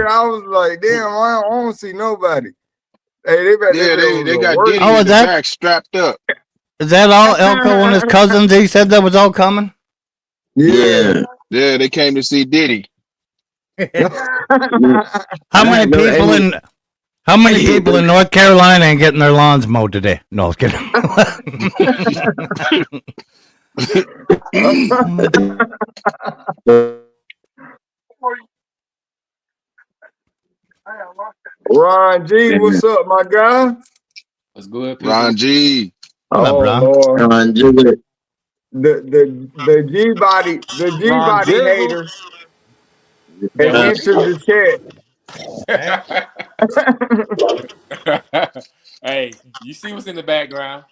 there, I was like, damn, I don't see nobody. Hey, they better Yeah, be over they the got work. Diddy Oh, in the back strapped up. is that all Elko and his cousins? He said that was all coming. Yeah. Yeah. Yeah, they came to see Diddy. How I many know. people And in How many people in North Carolina ain't getting their lawns mowed today? No, I was kidding. Ron G, what's up, my guy? What's good, people? Ron G. What up, Oh bro? Lord, enjoy it. the G Ron body Jizzle. hater had The entered the chat. hey, you see what's in the background?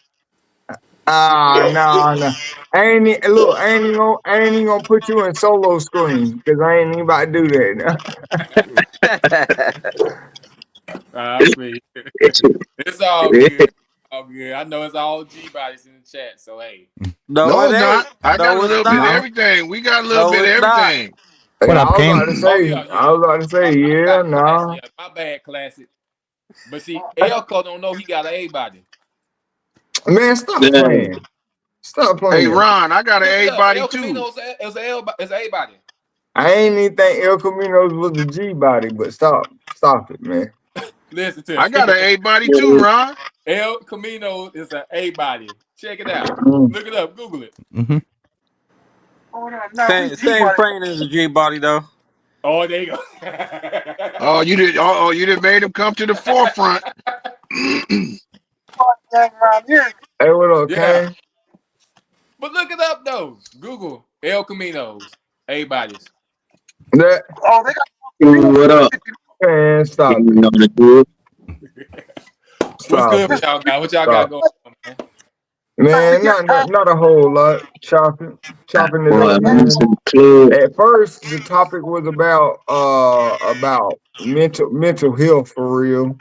Nah. I ain't even gonna put you in solo screen because I ain't even about to do that. I feel you. It's all good. All good. I know it's all G bodies in the chat. So hey, No, No, it it's ain't. not. I got a No, it's little bit of not. No. everything. We got a little No, bit of it's not. everything. Hey, What I up, was Kane? about to oh say, yeah, yeah. My yeah, bad, classic. nah. Yeah, my bad, classic. But see, Elko don't know he got an A body. Man, stop Yeah. playing. Stop Hey, playing. Ron, I got an Look it A up. body El too. Camino is a A body. I ain't even think El Camino's was a G body, but stop it, man. Listen to I got me. an A body too, Ron. El Camino is an A body. Check it out. Mm. Look it up. Google it. Mm-hmm. Same plane as the G body though. Oh, there you go. Oh, you did. Oh, you did made him come to the forefront. Hey, what up, yeah. Kane? But look it up though. Google El Caminos, A bodies. That What up? man, stop You it. know the deal. What's Stop good it. with y'all guys? What y'all got Stop. going on, man? Man, not a whole lot. Chopping it Boy, up, I'm man. to the club. At first, the topic was about mental health for real,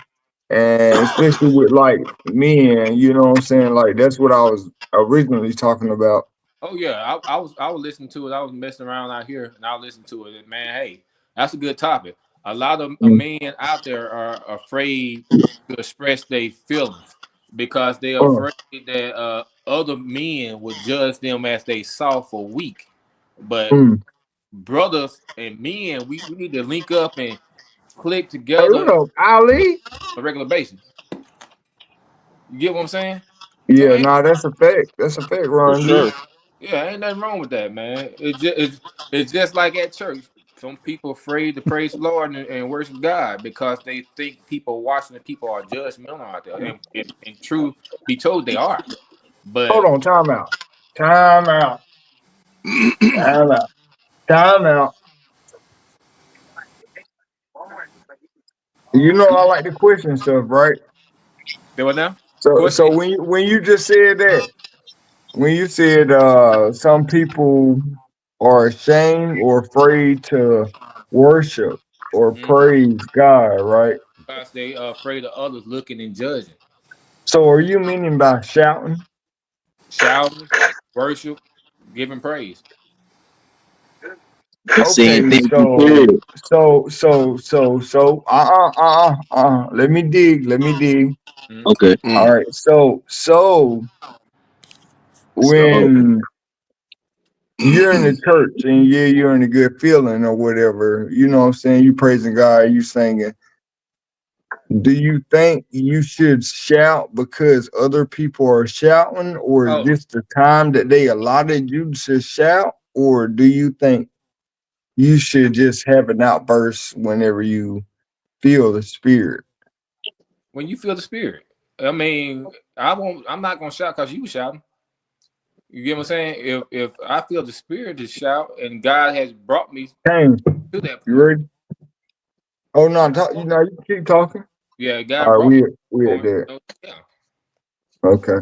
and especially with like men. You know what I'm saying? Like that's what I was originally talking about. Oh yeah, I was listening to it. I was messing around out here, and I was listening to it. And man, hey, that's a good topic. A lot of Mm. men out there are afraid to express their feelings because they're Uh, afraid that other men will judge them as they soft or weak. But mm. brothers and men, we need to link up and click Hey, together what on up, Ali? a regular basis. You get what I'm saying? So Yeah, ain't nah, that's a fact. That's a fact, For Ron G. sure. yeah, ain't nothing wrong with that, man. It's just like at church. Some people afraid to praise the Lord and worship God because they think people watching the people are judgmental out there. And true be told, they are. Hold But on, time out. Time out. Time out. Time out. You know I like to question stuff, right? there was now So question. when you just said that, when you said some people are ashamed or afraid to worship or praise God, right? Because they are afraid of others looking and judging, So are you meaning by shouting? shouting, worship, giving praise. That's saying Okay, things you heard. Let me dig. Let me dig. Mhm. Okay. All right. So So, when you're in the church and yeah, you're in a good feeling or whatever, you know what I'm saying? You praising God, you singing. Do you think you should shout because other people are shouting, or is Oh, this the time that they allotted you to shout? Or do you think you should just have an outburst whenever you feel the spirit? when you feel the spirit. I mean, I won't. I'm not gonna shout because you was shouting. You get what I'm saying? If I feel the spirit to shout, and God has brought me Hey, to that you point, ready? Oh no, you know, you keep talking. yeah, All God right, brought me to we that at point. there. So, yeah. Okay.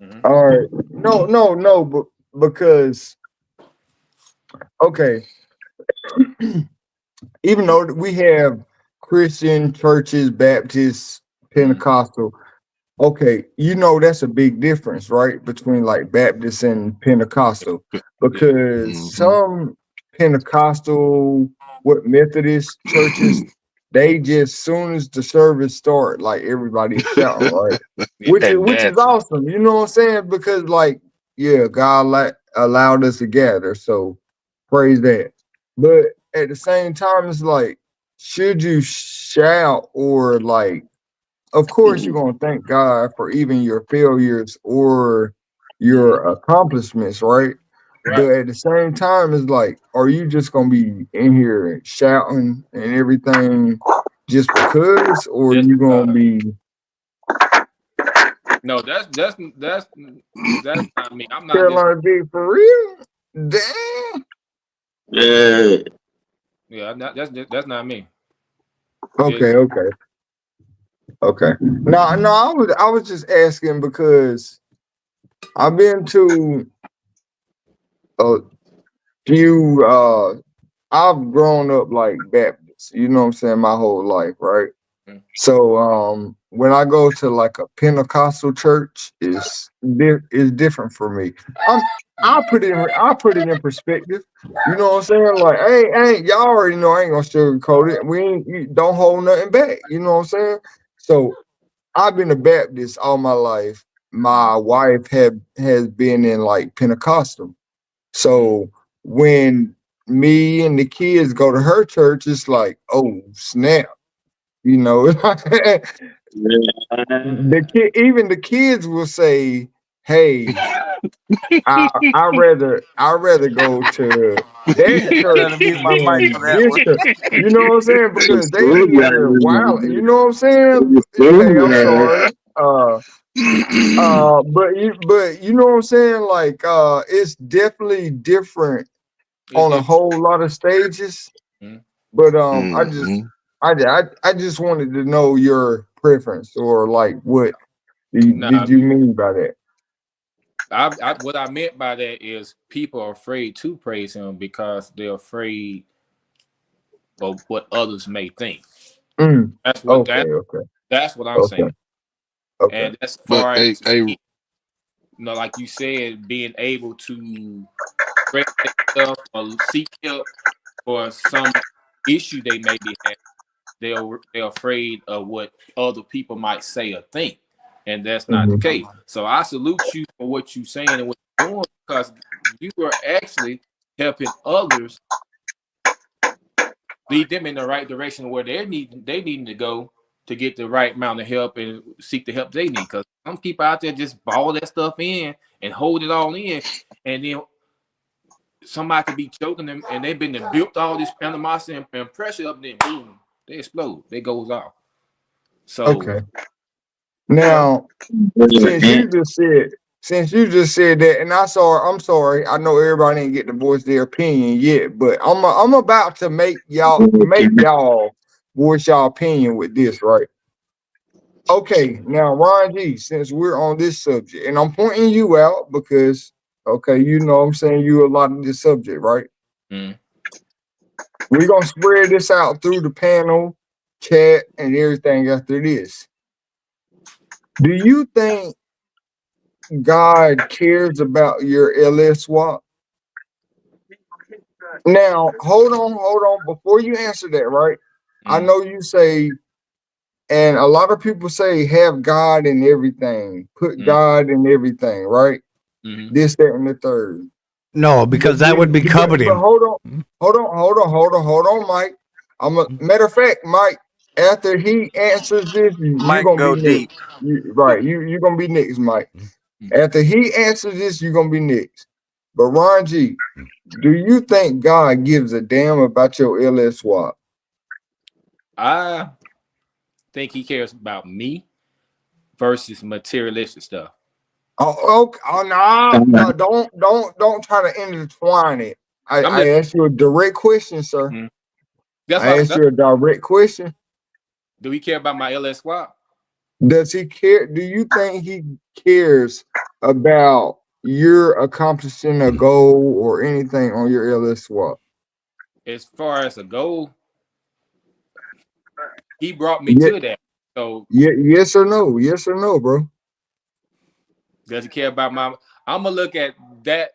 Mhm. All right. No, but because okay, even though we have Christian churches, Baptist, Mhm. Pentecostal, okay, you know that's a big difference, right? Between like Baptist and Pentecostal. Yeah. Because some Pentecostal, what Methodist churches, they just soon as the service start, like everybody's shouting, right? Which And is that's awesome. You know what I'm saying? Because like, yeah, God allowed us to gather, so praise that. But at the same time, it's like, should you shout or like? Of course, you're gonna thank God for even your failures or your accomplishments, right? Right. But at the same time, it's like, are you just gonna be in here shouting and everything just because, or Just you gonna be no, that's not me. I'm not just Carolina big for real? Damn. Yeah. yeah. That's not me. Okay, Just okay, okay. No, no, I was just asking because I've been to a few. I've grown up like Baptist. You know what I'm saying? My whole life, right? mm, So when I go to like a Pentecostal church, is different for me. I'm I put it in perspective. You know what I'm saying? Like, ain't y'all already know I ain't gonna sugarcoat it. We ain't you don't hold nothing back. You know what I'm saying? So I've been a Baptist all my life. My wife has been in like Pentecostal. So when me and the kids go to her church, it's like, oh snap, you know. Even the kids will say, "Hey, I rather go to that I church had to mute my mic for than that this one. church." You know what I'm saying? Because they Good be in guy. there wild. You know what I'm saying? Hey, I'm Good sorry. But you know what I'm saying? Like, it's definitely different it's on a different. whole lot of stages. Mm. But Mhm. I just wanted to know your preference or like what did Now, you mean by that? what I meant by that is people are afraid to praise him because they're afraid of what others may think. Mm, That's what okay, that okay, that's what I'm saying. okay, okay. And as But far hey, as hey, you know, like you said, being able to express themselves or seek help for some issue they may be having, they're afraid of what other people might say or think, and that's not the Hmm. case. So I salute you for what you're saying and what you're doing because you are actually helping others lead them in the right direction where they need to go to get the right amount of help and seek the help they need. Because some people out there just ball that stuff in and hold it all in, and then somebody could be choking them, and they've been built all this animosity and pressure up, and then boom, they explode. They goes off. So Okay. Now, since you just said that, and I'm sorry, I know everybody didn't get to voice their opinion yet, but I'm about to make y'all voice y'all opinion with this, right? Okay, now Ron G, since we're on this subject, and I'm pointing you out because okay, you know I'm saying you a lot of this subject, right? mm, We're gonna spread this out through the panel, chat, and everything after this. Do you think God cares about your LS swap? Now, hold on. Before you answer that, right? I mm, know you say, and a lot of people say, have God in everything, put mm, God in everything, right? mm, This, that, and the third. No, because that would be But coveting. hold on, Mike. Matter of fact, Mike. After he answers this, you Mic gonna be go next. deep. Right, you gonna be next, Mike. mm. After he answers this, you're gonna be next. But Ron G, do you think God gives a damn about your LS swap? I think he cares about me versus materialistic stuff. Oh, okay. Oh, no, don't try to intertwine it. I, I'm I just asked you a direct question, sir. mm. that's I what asked you a direct question. do we care about my LS squad? Does he care? Do you think he cares about your accomplishing a goal or anything on your LS swap? As far as a goal, he brought me Yeah, to that. So yes or no? Yes or no, bro? does he care about my? I'm gonna look at that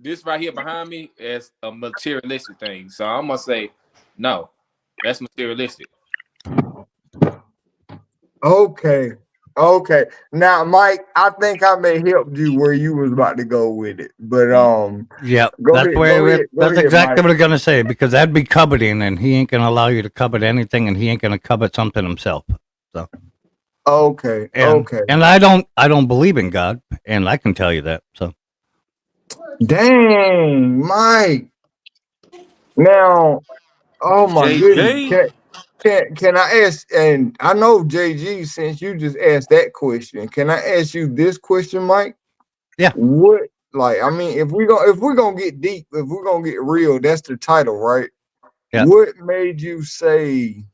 this right here behind me as a materialistic thing. So I'm gonna say no, that's materialistic. Okay. Okay. Now, Mike, I think I may help you where you was about to go with it. But Yep, go that's ahead, where go that's ahead, exactly Mike. what I'm gonna say because that'd be coveting, and he ain't gonna allow you to covet anything, and he ain't gonna covet something himself. So, Okay, and okay. and I don't believe in God, and I can tell you that. So, Dang, Mike. Now, oh my goodness. JJ. Can I ask, and I know JG, since you just asked that question, can I ask you this question, Mike? yeah, What, like, I mean, if we're gonna get deep, if we're gonna get real, that's the title, right? yeah. What made you say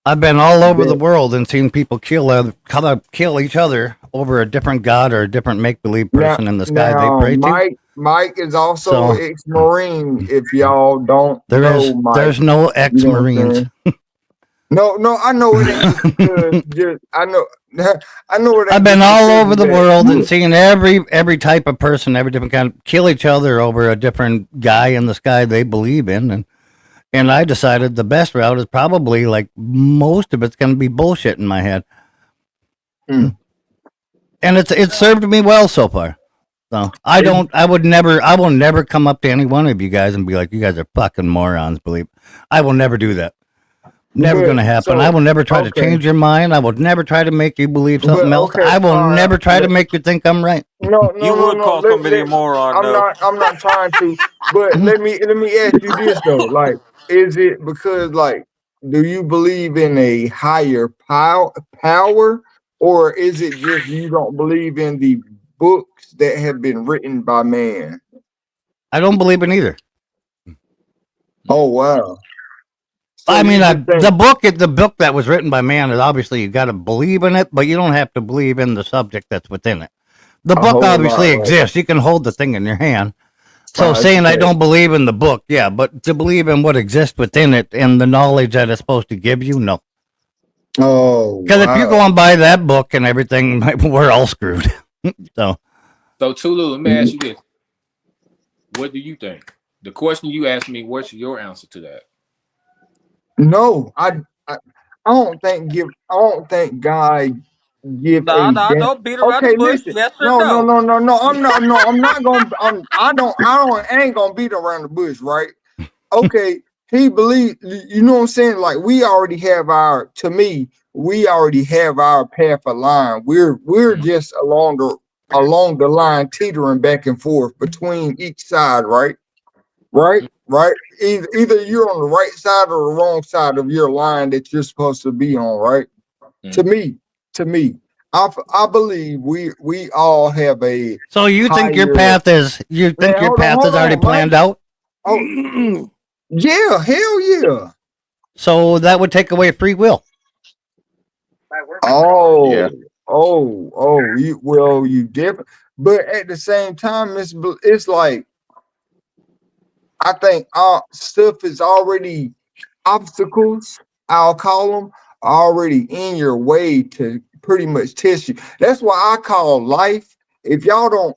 I've been all over the that? world and seen people kill each other over a different god or a different make believe Now, person in the sky they now, pray to. Mike is also So an ex-Marine. If y'all don't there is know Mike, there's no you know what I'm ex-marines. saying? No, I know it ain't just because. Just I know, I know it I've ain't been just all because over of the that. world and seen every type of person, every different kind, kill each other over a different guy in the sky they believe in, and I decided the best route is probably like most of it's going to be bullshit in my head, Mm. and it's served me well so far. So It- I will never come up to any one of you guys and be like, you guys are fucking morons. Believe, I will never do that. Never but going to happen. I so will never try to okay, change your mind. I will never try to make you believe but something else. okay, I will fine. never try to make you think I'm right. You would No. call somebody a moron, though. I'm not trying to. But let me ask you this though. Like, is it because like, do you believe in a higher power, or is it just you don't believe in the books that have been written by man? I don't believe in either. Oh wow. So I you mean, just think, the book that was written by man is obviously you got to believe in it, but you don't have to believe in the subject that's within it. The a book whole lot, obviously right? exists. You can hold the thing in your hand. So It's a saying I fact. don't believe in the book, yeah, but to believe in what exists within it and the knowledge that it's supposed to give you, no. Oh Because if you're wow. going by that book and everything, we're all screwed. So So Tulu, let me ask you this: what do you think? The question you asked me, what's your answer to that? No, I I don't think God give Nah, a nah, damn. don't beat around the Okay, bush. listen. Yes or no? No. I'm not gonna. I ain't gonna beat around the bush, right? Okay, he believe. You know what I'm saying? Like we already have our. To me, we already have our path aligned. We're Mm, just along the line, teetering back and forth between each side, right? mm, Right. Either you're on the right side or the wrong side of your line that you're supposed to be on, right? To mm. me, to me, I believe we all have a so higher. you think Man, your path is hold already on, Mike. planned out? Oh yeah, hell yeah. So that would take away free will. Oh, Yeah. you well, you different, but at the same time, it's like I think stuff is already obstacles, I'll call them, already in your way to pretty much test you. That's why I call life. If y'all don't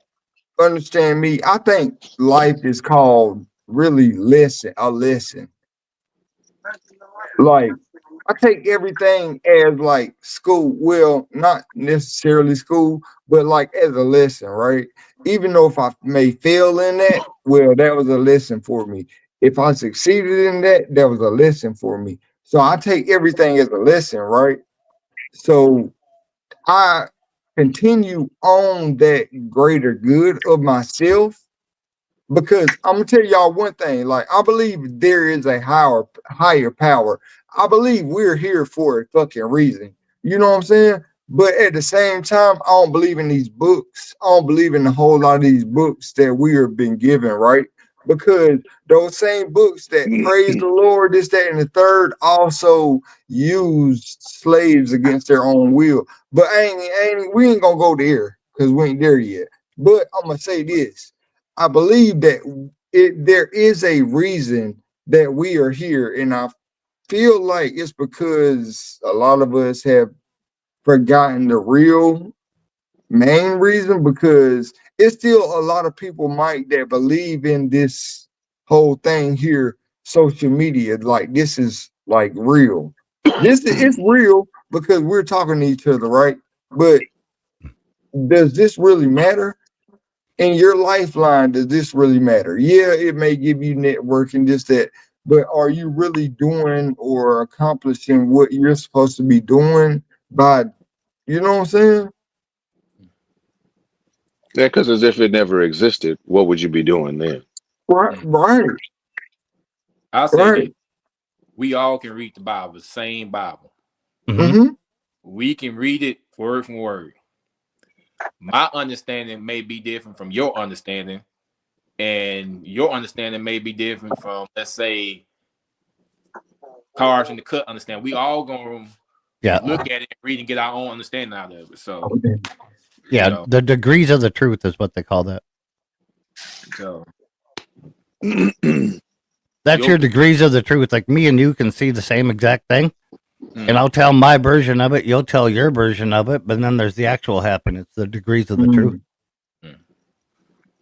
understand me, I think life is called really a lesson. Like I take everything as like school. Well, not necessarily school, but like as a lesson, right? Even though if I may fail in that, well, that was a lesson for me. If I succeeded in that, that was a lesson for me. So I take everything as a lesson, right? So I continue on that greater good of myself because I'm gonna tell y'all one thing. Like I believe there is a higher power. I believe we're here for a fucking reason. You know what I'm saying? But at the same time, I don't believe in these books. I don't believe in a whole lot of these books that we have been given, right? Because those same books that praise the Lord, this, that, and the third, also use slaves against their own will. But we ain't gonna go there because we ain't there yet. But I'm gonna say this. I believe that there is a reason that we are here, and I feel like it's because a lot of us have forgotten the real main reason. Because it's still a lot of people, Mike, that believe in this whole thing here, social media. Like this is like real. This is it's real, because we're talking to each other, right? But does this really matter? In your lifeline, does this really matter? Yeah, it may give you networking, this, that, but are you really doing or accomplishing what you're supposed to be doing by, you know what I'm saying? Yeah, because as if it never existed, what would you be doing then? Right, right, I'll say right. this: we all can read the Bible, the same Bible. Mhm. Mm-hmm. We can read it word for word. My understanding may be different from your understanding, and your understanding may be different from, let's say, cars in the cut. Understand? We all gonna Yeah. look at it and read and get our own understanding out of it. So, Yeah. you know, The degrees of the truth is what they call that. so That's your your degrees of the truth. Like me and you can see the same exact thing, and mm, I'll tell my version of it. You'll tell your version of it, but then there's the actual happening. It's the degrees of the truth. mm,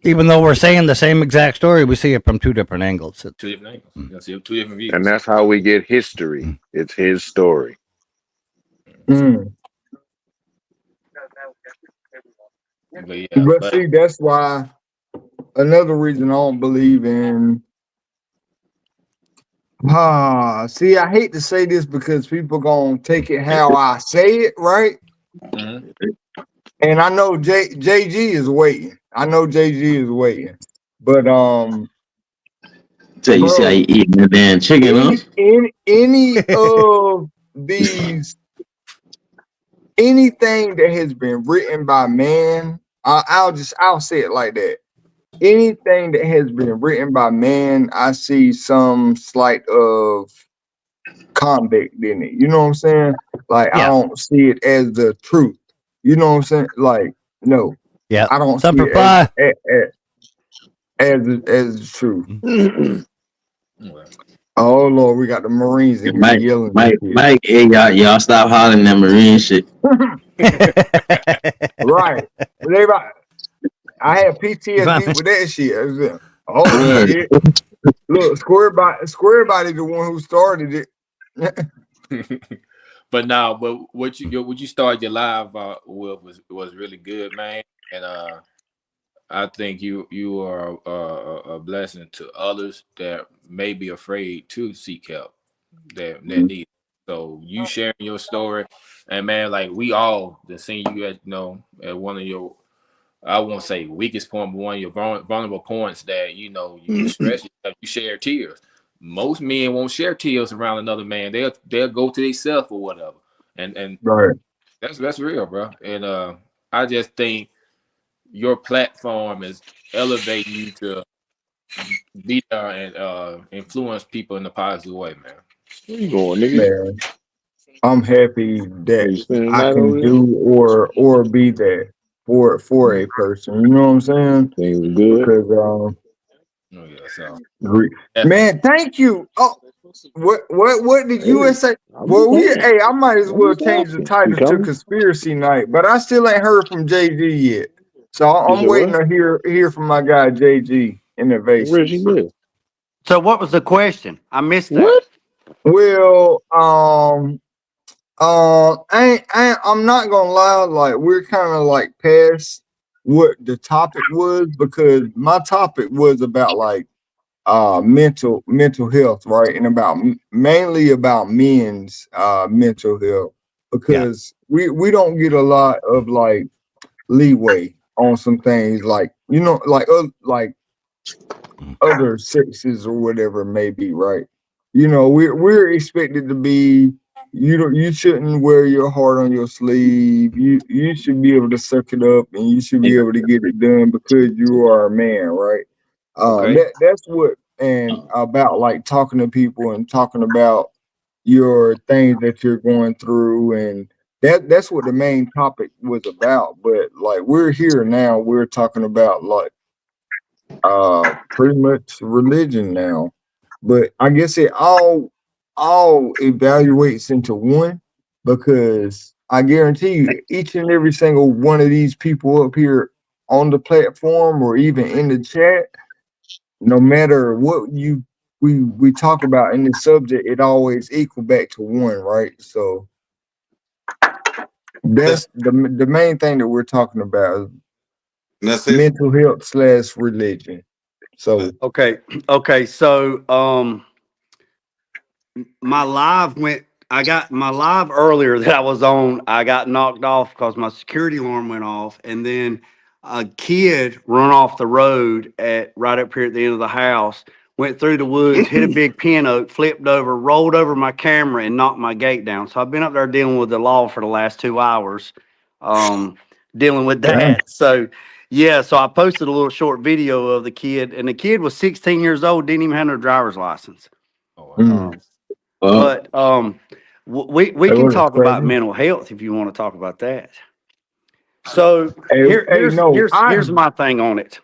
Even though we're saying the same exact story, we see it from two different angles. two different angles. You see two different And views. that's how we get history. It's his story. Mm. But yeah, But but see, that's why another reason I don't believe in. See, I hate to say this because people gonna take it how I say it, right? mhm. And I know JG is waiting. I know JG is waiting. But Tell you see how bro, you eating that damn chicken, huh? any of these anything that has been written by man, I'll say it like that. Anything that has been written by man, I see some slight of convict in it. You know what I'm saying? Like I Yeah. don't see it as the truth. You know what I'm saying? Like no, Yeah. I don't see Semper it Fi. as the truth. Well, Oh Lord, we got the Marines in here Mike, yelling and Mike, shit. Mike, hey, y'all stop hollering that Marine shit. Right. They right. I had You find PTSD with that shit. I was like, oh Word. shit. Look, Square Body the one who started it. but now, but what you started your live with was really good, man, and I think you are a blessing to others that may be afraid to seek help that need. So you sharing your story, and man, like we all that seen you at at one of your, I won't say weakest point, but one of your vulnerable points that you stress yourself, you share tears. Most men won't share tears around another man. They'll go to themselves or whatever, and Right. that's real, bro. And I just think your platform is elevating you to be there and influence people in a positive way, man. Where you going, nigga? Man. I'm happy Are that you spending the I night can over there? do or be that for a person. You know what I'm saying? Things good. Because Oh yeah, so gre- definitely. man, thank you. Oh, what did Hey, USA? I'm just Well, saying. hey, I might as I'm well just change the asking. You title to coming? Conspiracy Night, but I still ain't heard from JG yet. So You I'm said waiting what? to hear from my guy JG Reggie Innovations. live. So what was the question? I missed that. What? Well, I'm not gonna lie, like we're kind of like past what the topic was because my topic was about like mental health, right? And about mainly about men's mental health yeah. because we don't get a lot of like leeway on some things like like other sexes or whatever it may be, right? We're expected to be you shouldn't wear your heart on your sleeve. You should be able to suck it up and you should be able to get it done because you are a man, right? Okay. That's what and about like talking to people and talking about your things that you're going through and that's what the main topic was about. But like we're here now, we're talking about like pretty much religion now. But I guess it all evaluates into one because I guarantee you each and every single one of these people up here on the platform or even in the chat, no matter what we talk about in this subject, it always equal back to one, right? So That's the main thing that we're talking about. That's it. Mental health / religion. So Okay. So, I got my live earlier that I was on. I got knocked off because my security alarm went off. And then a kid run off the road right up here at the end of the house, went through the woods, hit a big pin oak, flipped over, rolled over my camera and knocked my gate down. So I've been up there dealing with the law for the last 2 hours, dealing with damn. that. So yeah, so I posted a little short video of the kid, and the kid was 16 years old, didn't even have no driver's license. Oh, Mm. But we That can was talk about crazy. mental health if you want to talk about that. So Hey, no, here's my thing on it.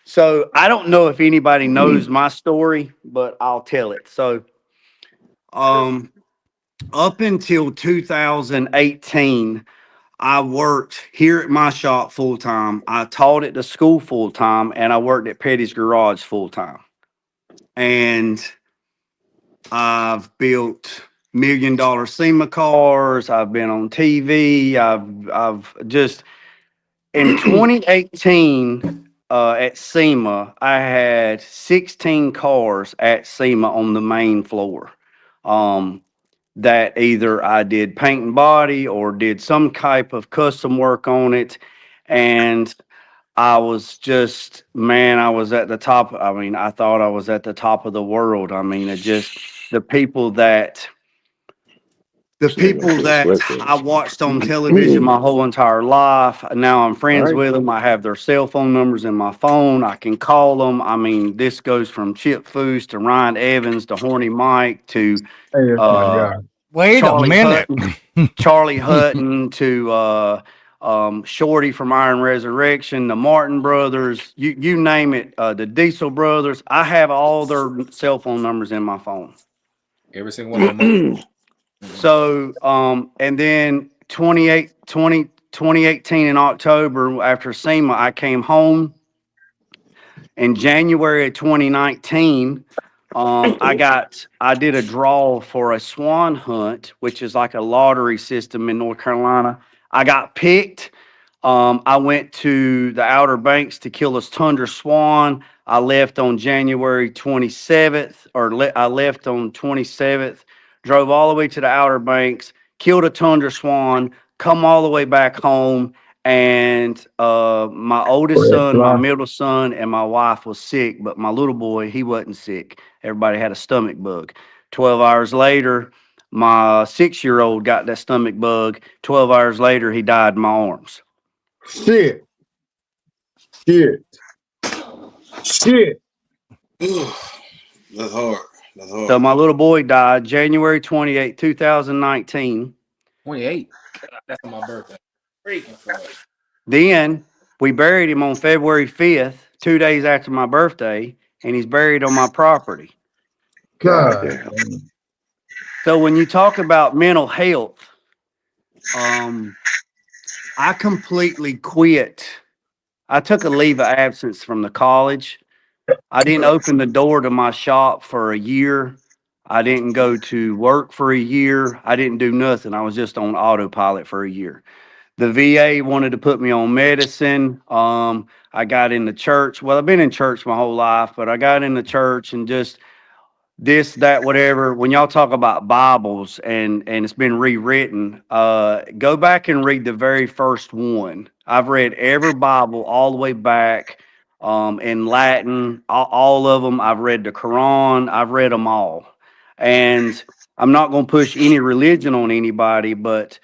So I don't know if anybody knows my story, but I'll tell it. So up until 2018, I worked here at my shop full time. I taught at the school full time, and I worked at Petty's Garage full time. And I've built $1 million SEMA cars. I've been on TV. I've just in 2018 at SEMA, I had 16 cars at SEMA on the main floor. That either I did paint and body or did some type of custom work on it. And I was just, man, I was at the top. I mean, I thought I was at the top of the world. I mean, it just the people that I watched on television my whole entire life. Now I'm friends with them. I have their cell phone numbers in my phone. I can call them. I mean, this goes from Chip Foose to Ryan Evans to Horny Mike to hey, that's my uh, God. Wait a minute. Charlie Hutton to Shorty from Iron Resurrection, the Martin Brothers, you name it, the Diesel Brothers. I have all their cell phone numbers in my phone. every single one of them. So, and then 2018 in October after SEMA, I came home. In January of 2019, I did a draw for a swan hunt, which is like a lottery system in North Carolina. I got picked. I went to the Outer Banks to kill this tundra swan. I left on January 27th, I left on 27th, drove all the way to the Outer Banks, killed a tundra swan, come all the way back home, and my oldest Red son, my fly. middle son, and my wife was sick, but my little boy, he wasn't sick. Everybody had a stomach bug. 12 hours later, my 6-year-old got that stomach bug. 12 hours later, he died in my arms. Shit. That's hard. That's hard. So my little boy died January 28, 2019. 28. God, that's my birthday. Freaking fuck. Then we buried him on February 5th, 2 days after my birthday, and he's buried on my property. God. So when you talk about mental health, I completely quit. I took a leave of absence from the college. I didn't open the door to my shop for a year. I didn't go to work for a year. I didn't do nothing. I was just on autopilot for a year. The VA wanted to put me on medicine. I got in the church. Well, I've been in church my whole life, but I got in the church and just this, that, whatever. When y'all talk about Bibles and it's been rewritten, go back and read the very first one. I've read every Bible all the way back in Latin, all of them. I've read the Quran. I've read them all. And I'm not going to push any religion on anybody, but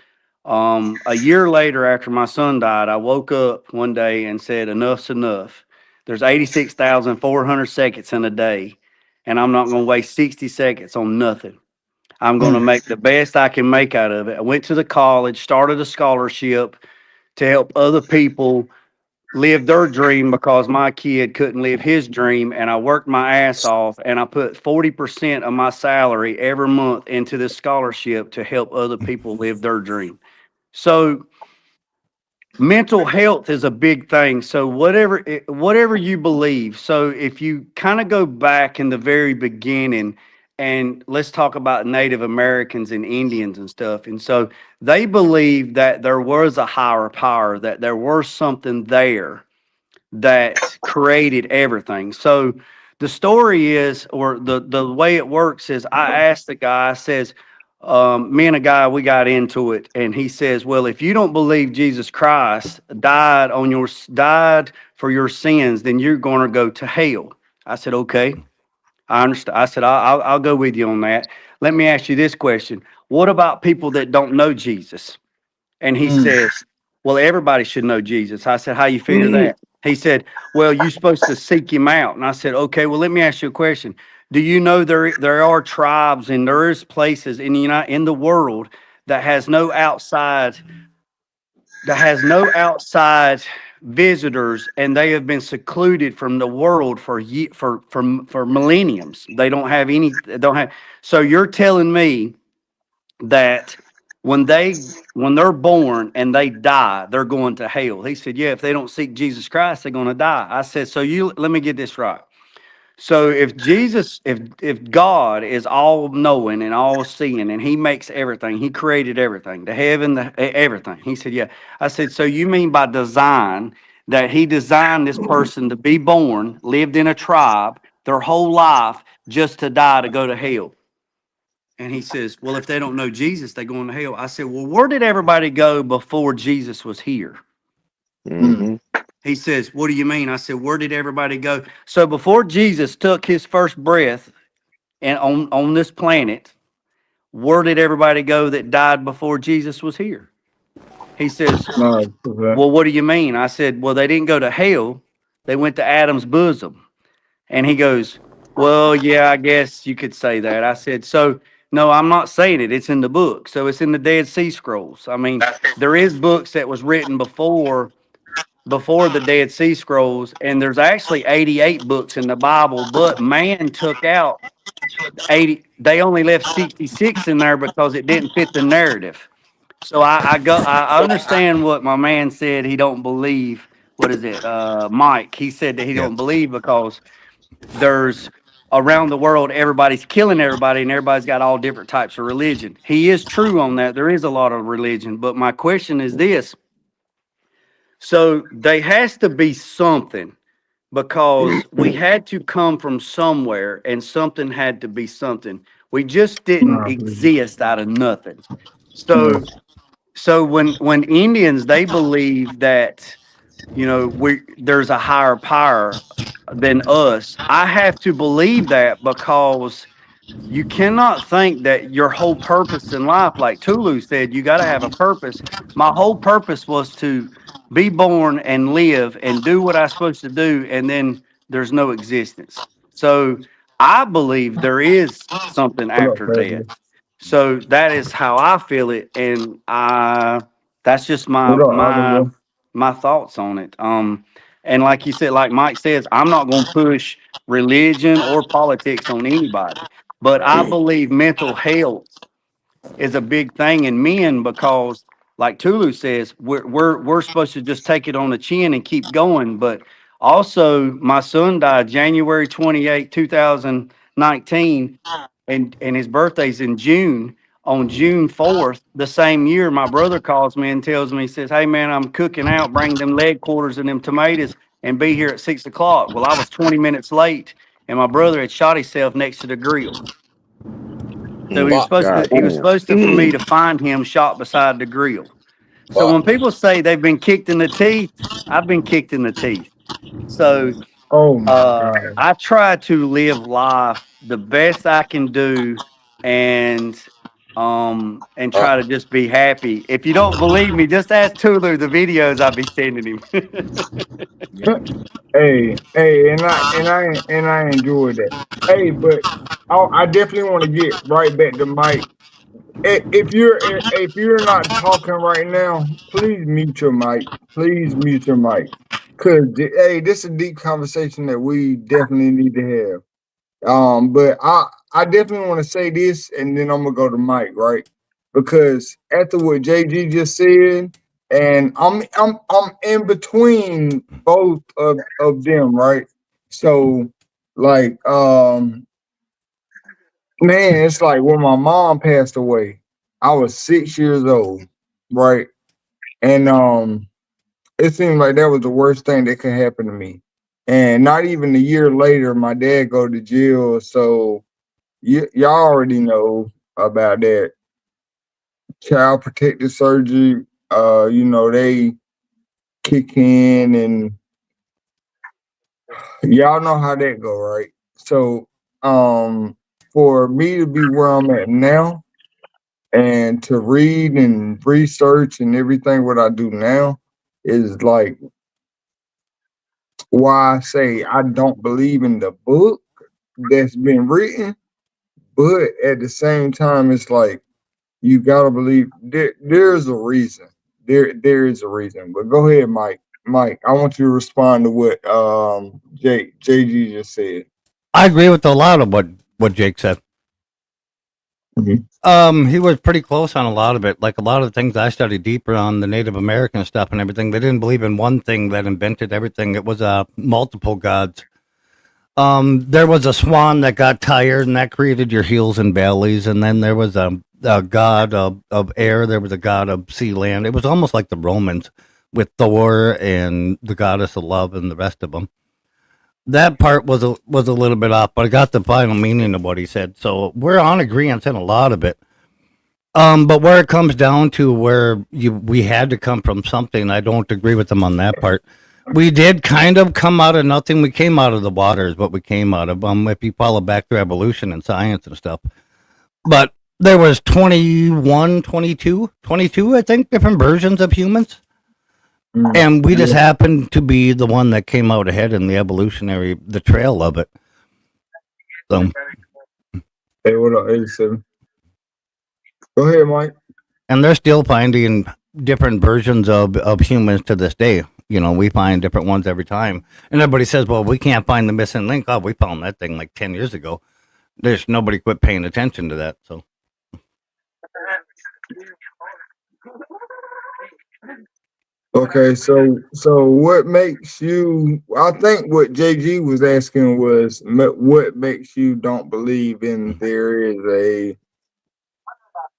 a year later after my son died, I woke up one day and said, enough's enough. There's 86,400 seconds in a day, and I'm not going to waste 60 seconds on nothing. I'm going to make the best I can make out of it. I went to the college, started a scholarship to help other people live their dream because my kid couldn't live his dream. And I worked my ass off, and I put 40% of my salary every month into this scholarship to help other people live their dream. So mental health is a big thing. So whatever you believe. So if you kind of go back in the very beginning and let's talk about Native Americans and Indians and stuff. And so they believe that there was a higher power, that there was something there that created everything. So the story is, or the way it works is, I asked the guy, I says, me and a guy, we got into it, and he says, well, if you don't believe Jesus Christ died for your sins, then you're going to go to hell. I said, okay, I understand. I said, I'll go with you on that. Let me ask you this question. What about people that don't know Jesus? And he says, well, everybody should know Jesus. I said, how you figure that? He said, well, you're supposed to seek him out. And I said, okay, well, let me ask you a question. Do you know there are tribes and there is places in the world that has no outside visitors, and they have been secluded from the world for millenniums. They don't have. So you're telling me that when they're born and they die, they're going to hell? He said, yeah, if they don't seek Jesus Christ, they're going to die. I said, so you let me get this right. So if God is all knowing and all seeing, and he makes everything, he created everything, the heaven, everything. He said, yeah. I said, so you mean by design that he designed this person to be born, lived in a tribe their whole life, just to die, to go to hell? And he says, well, if they don't know Jesus, they're going to hell. I said, well, where did everybody go before Jesus was here? He says, what do you mean? I said, where did everybody go? So before Jesus took his first breath and on this planet, where did everybody go that died before Jesus was here? He says, well, what do you mean? I said, well, they didn't go to hell. They went to Adam's bosom. And he goes, well, yeah, I guess you could say that. I said, so no, I'm not saying it. It's in the book. So it's in the Dead Sea Scrolls. I mean, there is books that was written before the Dead Sea Scrolls, and there's actually 88 books in the Bible, but man took out 80. They only left 66 in there because it didn't fit the narrative. So I understand what my man said. He don't believe. What is it? Mike, he said that he don't believe because there's around the world, everybody's killing everybody and everybody's got all different types of religion. He is true on that. There is a lot of religion, but my question is this. So there has to be something, because we had to come from somewhere and something had to be something. We just didn't exist out of nothing. So when Indians, they believe that, there's a higher power than us. I have to believe that, because you cannot think that your whole purpose in life, like Tulu said, you got to have a purpose. My whole purpose was to be born and live and do what I'm supposed to do, and then there's no existence. So I believe there is something after death. So that is how I feel it, and that's just my thoughts on it. And like you said, like Mike says, I'm not going to push religion or politics on anybody. But I believe mental health is a big thing in men, because, like Tulu says, we're supposed to just take it on the chin and keep going. But also, my son died January 28, 2019, and his birthday's in June. On June 4th, the same year, my brother calls me and tells me, he says, hey, man, I'm cooking out. Bring them leg quarters and them tomatoes and be here at 6 o'clock. Well, I was 20 minutes late, and my brother had shot himself next to the grill. So he was supposed to for me to find him shot beside the grill. So when people say they've been kicked in the teeth, I've been kicked in the teeth. So I try to live life the best I can do, and try to just be happy. If you don't believe me, just ask Tulu the videos I'll be sending him. Hey, and I enjoyed that. Hey, but I definitely want to get right back to Mike. If you're not talking right now, please mute your mic. Please mute your mic. Cause hey, this is a deep conversation that we definitely need to have. But I definitely want to say this, and then I'm gonna go to Mike, right? Because after what JG just said, and I'm in between both of them, right? So like Man, it's like when my mom passed away, I was 6 years old, right? And it seemed like that was the worst thing that could happen to me. And not even a year later, my dad go to jail. So y'all already know about that child protective surgery. They kick in, and y'all know how that go, right? So, for me to be where I'm at now and to read and research and everything what I do now is like why I say I don't believe in the book that's been written, but at the same time, it's like you gotta believe there's a reason. There is a reason. But go ahead, Mike. Mike, I want you to respond to what JG just said. I agree with a lot of what Jake said. Mhm. He was pretty close on a lot of it. Like a lot of the things I studied deeper on the Native American stuff and everything, they didn't believe in one thing that invented everything. It was multiple gods. There was a swan that got tired, and that created your hills and valleys. And then there was a god of air. There was a god of sea land. It was almost like the Romans with Thor and the goddess of love and the rest of them. That part was a little bit off, but I got the final meaning of what he said. So we're on agreement in a lot of it. But where it comes down to where we had to come from something, I don't agree with them on that part. We did kind of come out of nothing. We came out of the water is what we came out of. If you follow back through evolution and science and stuff. But there was 21, 22, I think, different versions of humans. And we just happened to be the one that came out ahead in the trail of it. So, Hey, what up, 87? Go ahead, Mike. and they're still finding different versions of humans to this day. You know, we find different ones every time. And everybody says, well, we can't find the missing link. Oh, we found that thing like 10 years ago. There's nobody quit paying attention to that. So, Okay, so what makes you? I think what JG was asking was what makes you don't believe in there is a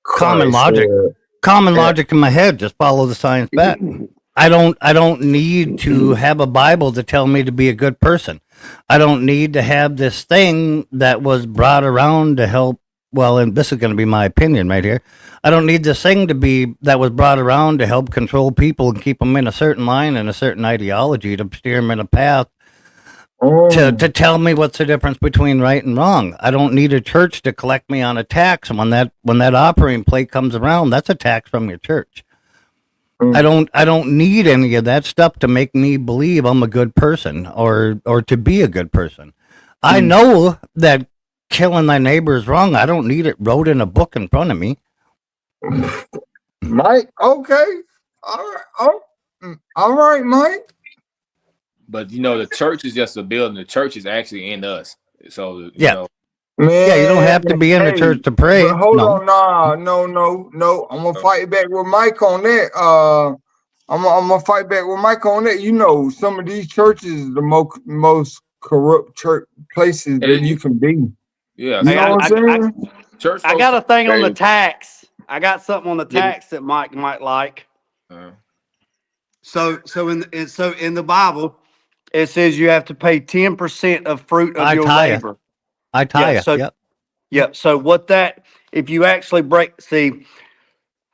common Christ logic. or Common logic in my head. Just follow the science back. I don't need to have a Bible to tell me to be a good person. I don't need to have this thing that was brought around to help. Well, and this is going to be my opinion right here. I don't need this thing to be that was brought around to help control people and keep them in a certain line and a certain ideology to steer them in a path to tell me what's the difference between right and wrong. I don't need a church to collect me on a tax, and when that operating plate comes around, that's a tax from your church. I don't need any of that stuff to make me believe I'm a good person or to be a good person. I know that killing thy neighbor is wrong. I don't need it wrote in a book in front of me. Mike. Okay, all right, all right, Mike. But the church is just a building. The church is actually in us. So Yeah. Man, Yeah, you don't have to be in the church to pray. But hold No. on, no. I'm gonna fight back with Mike on that. I'm gonna fight back with Mike on that. You know, some of these churches is the most corrupt church places that you can be. Yeah. You know what I'm saying? Church. I got a thing on the Hey. tax. I got something on the Yeah. tax that Mike might like. Uh, So in the Bible, it says you have to pay 10% of fruit of I your tie ya. labor. I tie Yeah. ya. So Yep. yeah. So if you actually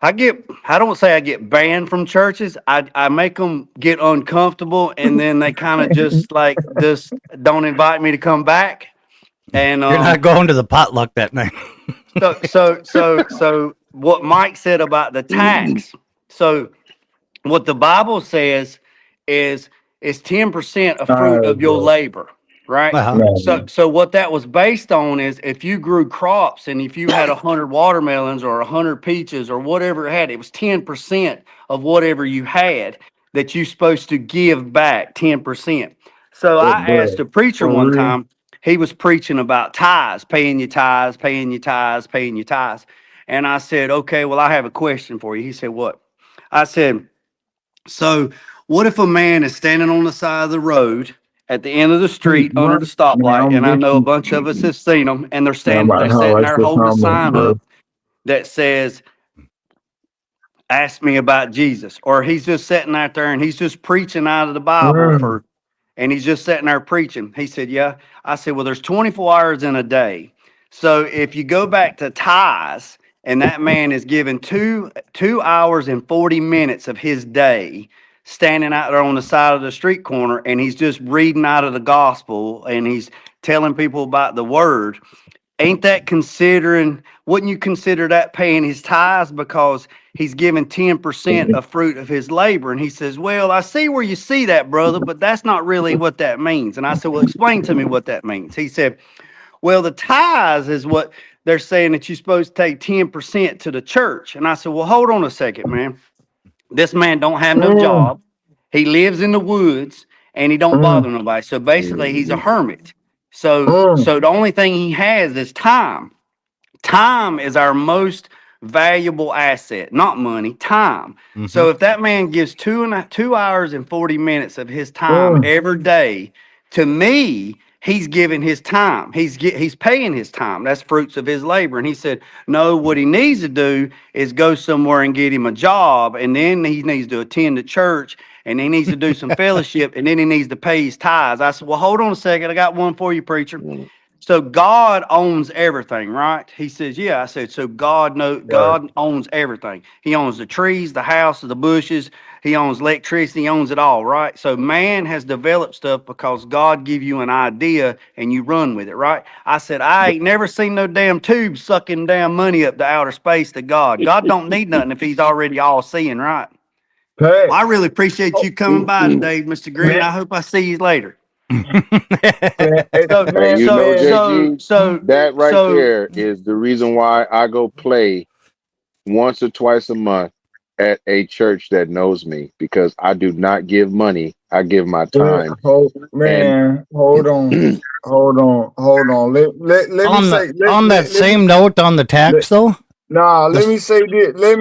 I don't say I get banned from churches. I make them get uncomfortable, and then they kind of just don't invite me to come back. And You're not going to the potluck that night. so what Mike said about the tax. So what the Bible says is it's 10% of fruit of your labor, right? Uh-huh. So what that was based on is if you grew crops and if you had 100 watermelons or 100 peaches or whatever it had, it was 10% of whatever you had that you're supposed to give back 10%. So I asked a preacher For one real? time, he was preaching about tithes, paying your tithes, paying your tithes, paying your tithes. And I said, okay, well, I have a question for you. He said, what? I said, so what if a man is standing on the side of the road at the end of the street under the Man, stoplight, I'm and I with know a you. bunch of us have seen them, and they're Man, I'm about to sitting holler at there your holding a comment, sign bro. up that says, "Ask me about Jesus," or he's just sitting out there and he's just preaching out of the Bible Mm, and he's just sitting there preaching. He said, "Yeah." I said, "Well, there's 24 hours in a day. So if you go back to tithes, and that man is given 2 hours and 40 minutes of his day standing out there on the side of the street corner, and he's just reading out of the gospel and he's telling people about the word. Ain't that wouldn't you consider that paying his tithes because he's giving 10% of fruit of his labor?" And he says, "Well, I see where you see that, brother, but that's not really what that means." And I said, "Well, explain to me what that means." He said, "Well, the tithes is what they're saying that you're supposed to take 10% to the church." And I said, "Well, hold on a second, man. This man don't have no mm, job. He lives in the woods and he don't mm, bother nobody. So basically he's a hermit. So mm, so the only thing he has is time. Time is our most valuable asset, not money, time. Mhm. So if that man gives 2 hours and 40 minutes of his time mm. every day to me, he's giving his time. He's paying his time. That's fruits of his labor." And he said, "No, what he needs to do is go somewhere and get him a job, and then he needs to attend the church, and he needs to do some fellowship, and then he needs to pay his tithes." I said, "Well, hold on a second. I got one for you, preacher. Mm. So God owns everything, right?" He says, "Yeah." I said, "So Right. God owns everything. He owns the trees, the house, the bushes. He owns electricity. He owns it all, right? So man has developed stuff because God give you an idea and you run with it, right?" I said, "I ain't never seen no damn tube sucking damn money up to outer space to God. God don't need nothing if he's already all seeing, right?" Well, I Facts. really appreciate Oh, you coming by today, Mr. Green. man, I hope I see you later. man, hey, So And you know, man. JG, that right there is the reason why I go play once or twice a month at a church that knows me because I do not give money. I give my time. And Hold on, hold on. Let me On say, that let me, same note on the let, tax though, nah, let this me say this. Let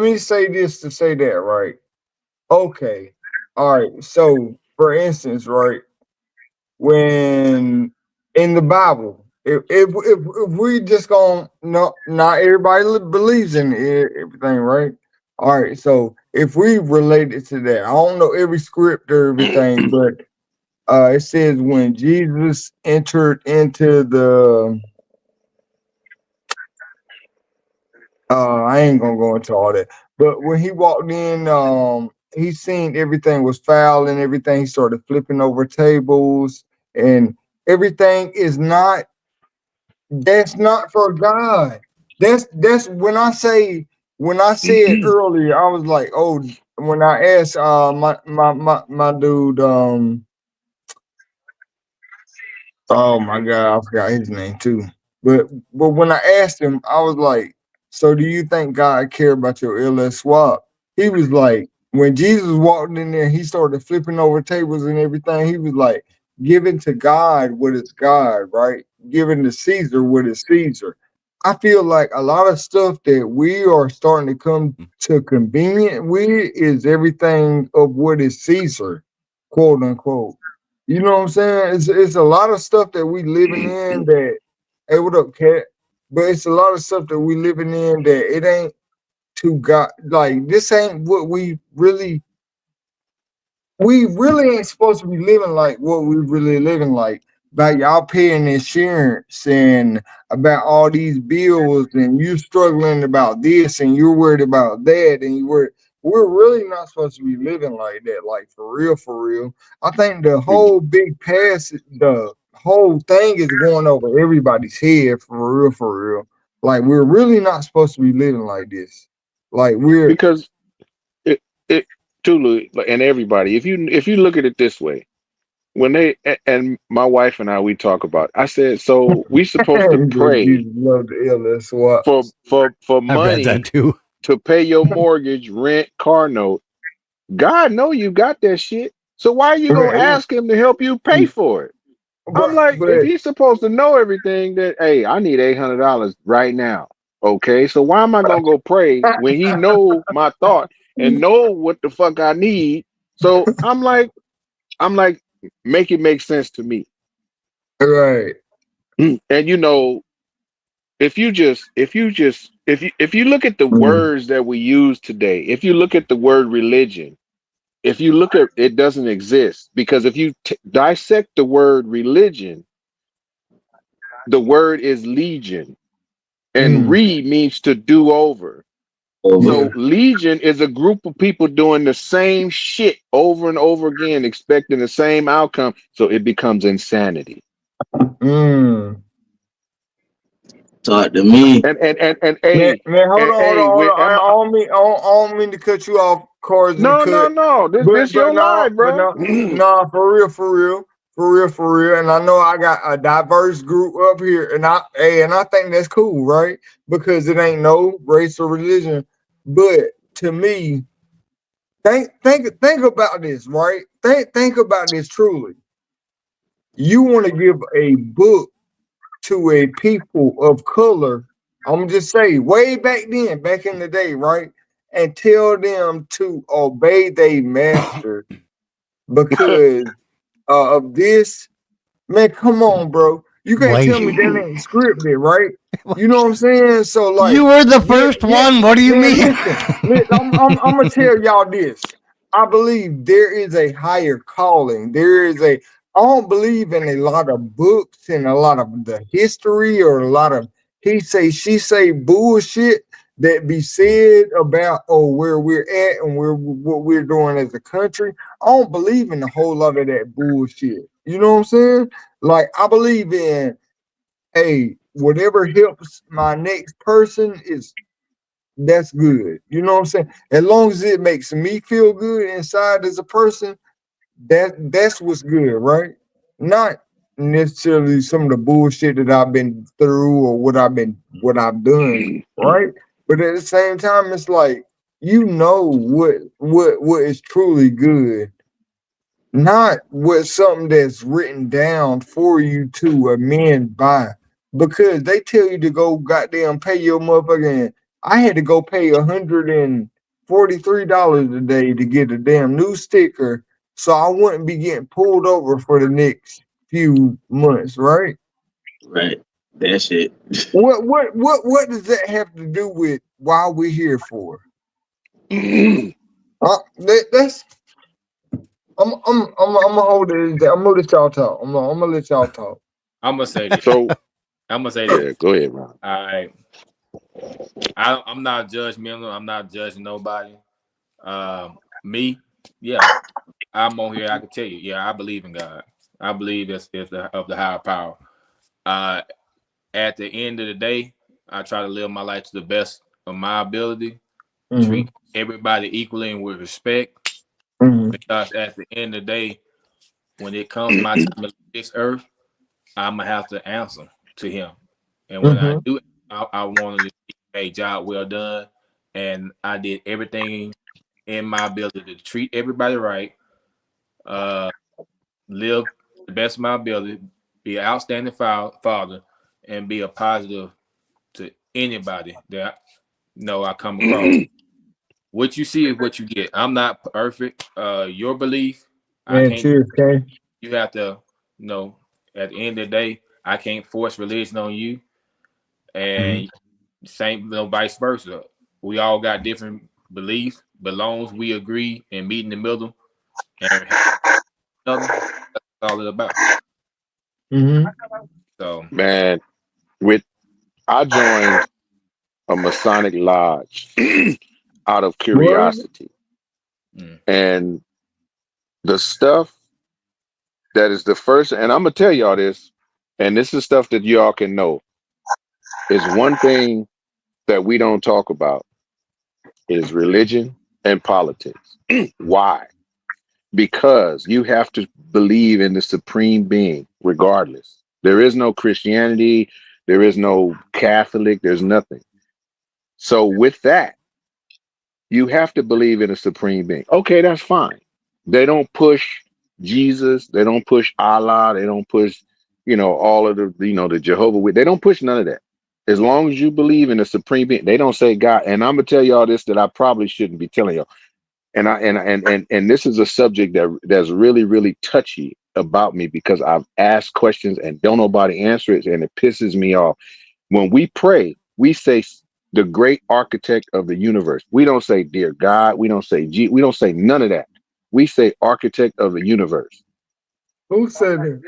me say this to say that, right? Okay. All right. So, for instance, right, when in the Bible, if we just gonna no, not everybody believes in everything, right? All right. So if we relate it to that, I don't know every script or everything, but it says when Jesus entered into the I ain't gonna go into all that. But when he walked in, he seen everything was foul and everything. He started flipping over tables and everything is not. That's not for God. That's when I said earlier. I was like, oh, when I asked my dude oh my God, I forgot his name too. But when I asked him, I was like, "So do you think God care about your LS swap?" He was like, when Jesus walked in there, he started flipping over tables and everything. He was like, "Giving to God what is God, right? Giving to Caesar what is Caesar." I feel like a lot of stuff that we are starting to come to convenient with is everything of what is Caesar, quote unquote. You know what I'm saying? It's a lot of stuff that we living in that hey, what up, cat? But it's a lot of stuff that we living in that it ain't to God like this ain't what we really ain't supposed to be living like what we really living like. By y'all paying insurance and about all these bills and you struggling about this and you're worried about that and we're really not supposed to be living like that, like for real, for real. I think the whole big pass, the whole thing is going over everybody's head for real, for real. Like we're really not supposed to be living like this. Like we're because it, it Tulu and everybody, if you look at it this way, when and my wife and I we talk about, I said, so we supposed to pray Jesus love the illness. What? for I read that money too. to pay your mortgage, rent, car note. God know you got that shit. So why are you gonna ask him to help you pay for it? I'm like, if But he's supposed to know everything, that hey, I need $800 right now. Okay, so why am I gonna go pray when he know my thought and know what the fuck I need? So I'm like, Make it make sense to me. Right. And you know, if you look at the Mm. words that we use today, if you look at the word religion, if you look at it, doesn't exist, because if you dissect the word religion, the word is legion, and Mm. means to do over. Over. Yeah. So legion is a group of people doing the same shit over and over again, expecting the same outcome. So it becomes insanity. Mm. Talk to me. And Man, a man, hold on, hold on, hold with on. I don't mean to cut you off, cars in the no, no, cut, no. This but your no, life, but bro. no, no, for real. And I know I got a diverse group up here, and I think that's cool, right? Because it ain't no race or religion. But to me, think about this, right? Think about this truly. You want to give a book to a people of color, I'm gonna just say way back then, back in the day, right? And tell them to obey their master because of this. Man, come on, bro. You can't tell me Wait, that ain't scripted, right? You know what I'm saying? So you like, were the yeah, first yeah, one. What do you man, mean? listen, I'm gonna tell y'all this. I believe there is a higher calling. I don't believe in a lot of books and a lot of the history or a lot of he say, she say bullshit that be said about where we're at and what we're doing as a country. I don't believe in a whole lot of that bullshit. You know what I'm saying? Like I believe in, hey, whatever helps my next person is that's good. You know what I'm saying? As long as it makes me feel good inside as a person, that's what's good, right? Not necessarily some of the bullshit that I've been through or what I've done, right? But at the same time, it's like you know what is truly good, not with something that's written down for you to amend by. Because they tell you to go goddamn pay your motherfucking. I had to go pay $143 a day to get a damn new sticker, so I wouldn't be getting pulled over for the next few months, right? Right. That shit. What does that have to do with why we're here for? That's I'm gonna hold it. I'm gonna let y'all talk. I'm gonna let y'all talk. I'm gonna say this. So I'm gonna say this. yeah, go ahead, Ron. All right. I'm not judgmental. I'm not judging nobody. Me, yeah, I'm on here. I can tell you, yeah, I believe in God. I believe it's of the higher power. Uh, at the end of the day, I try to live my life to the best of my ability. Mm-hmm. Treat everybody equally and with respect. Mm-hmm. Because at the end of the day, when it comes my time to leave this earth, I'm gonna have to answer to Him. And when I Mm-hmm. do, I wanted to see a job well done, and I did everything in my ability to treat everybody right, uh, live the best of my ability, be an outstanding father, and be a positive to anybody that I come across. What you see is what you get. I'm not perfect. Your belief, I Man, can't. cheers, okay? You have to, at the end of the day, I can't force religion on you, Mm-hmm. and same, vice versa. We all got different beliefs, but long as we agree and meet in the middle and help each other, that's all it's about. Mm-hmm. So, Man, with I joined a Masonic lodge out of What? curiosity. mm, And the stuff that is the first, and I'm gonna tell y'all this, and this is stuff that y'all can know, is one thing that we don't talk about is religion and politics. Why? Because you have to believe in the supreme being, regardless. There is no Christianity, there is no Catholic, there's nothing. So with that, you have to believe in a supreme being. Okay, that's fine. They don't push Jesus. They don't push Allah. They don't push, all of the Jehovah. They don't push none of that. As long as you believe in a supreme being, they don't say God. And I'm gonna tell y'all this that I probably shouldn't be telling y'all. And this is a subject that's really really touchy. about me because I've asked questions and don't nobody answer it, and it pisses me off. When we pray, we say the great architect of the universe. We don't say dear God. We don't say G. We don't say none of that. We say architect of the universe. Who said it?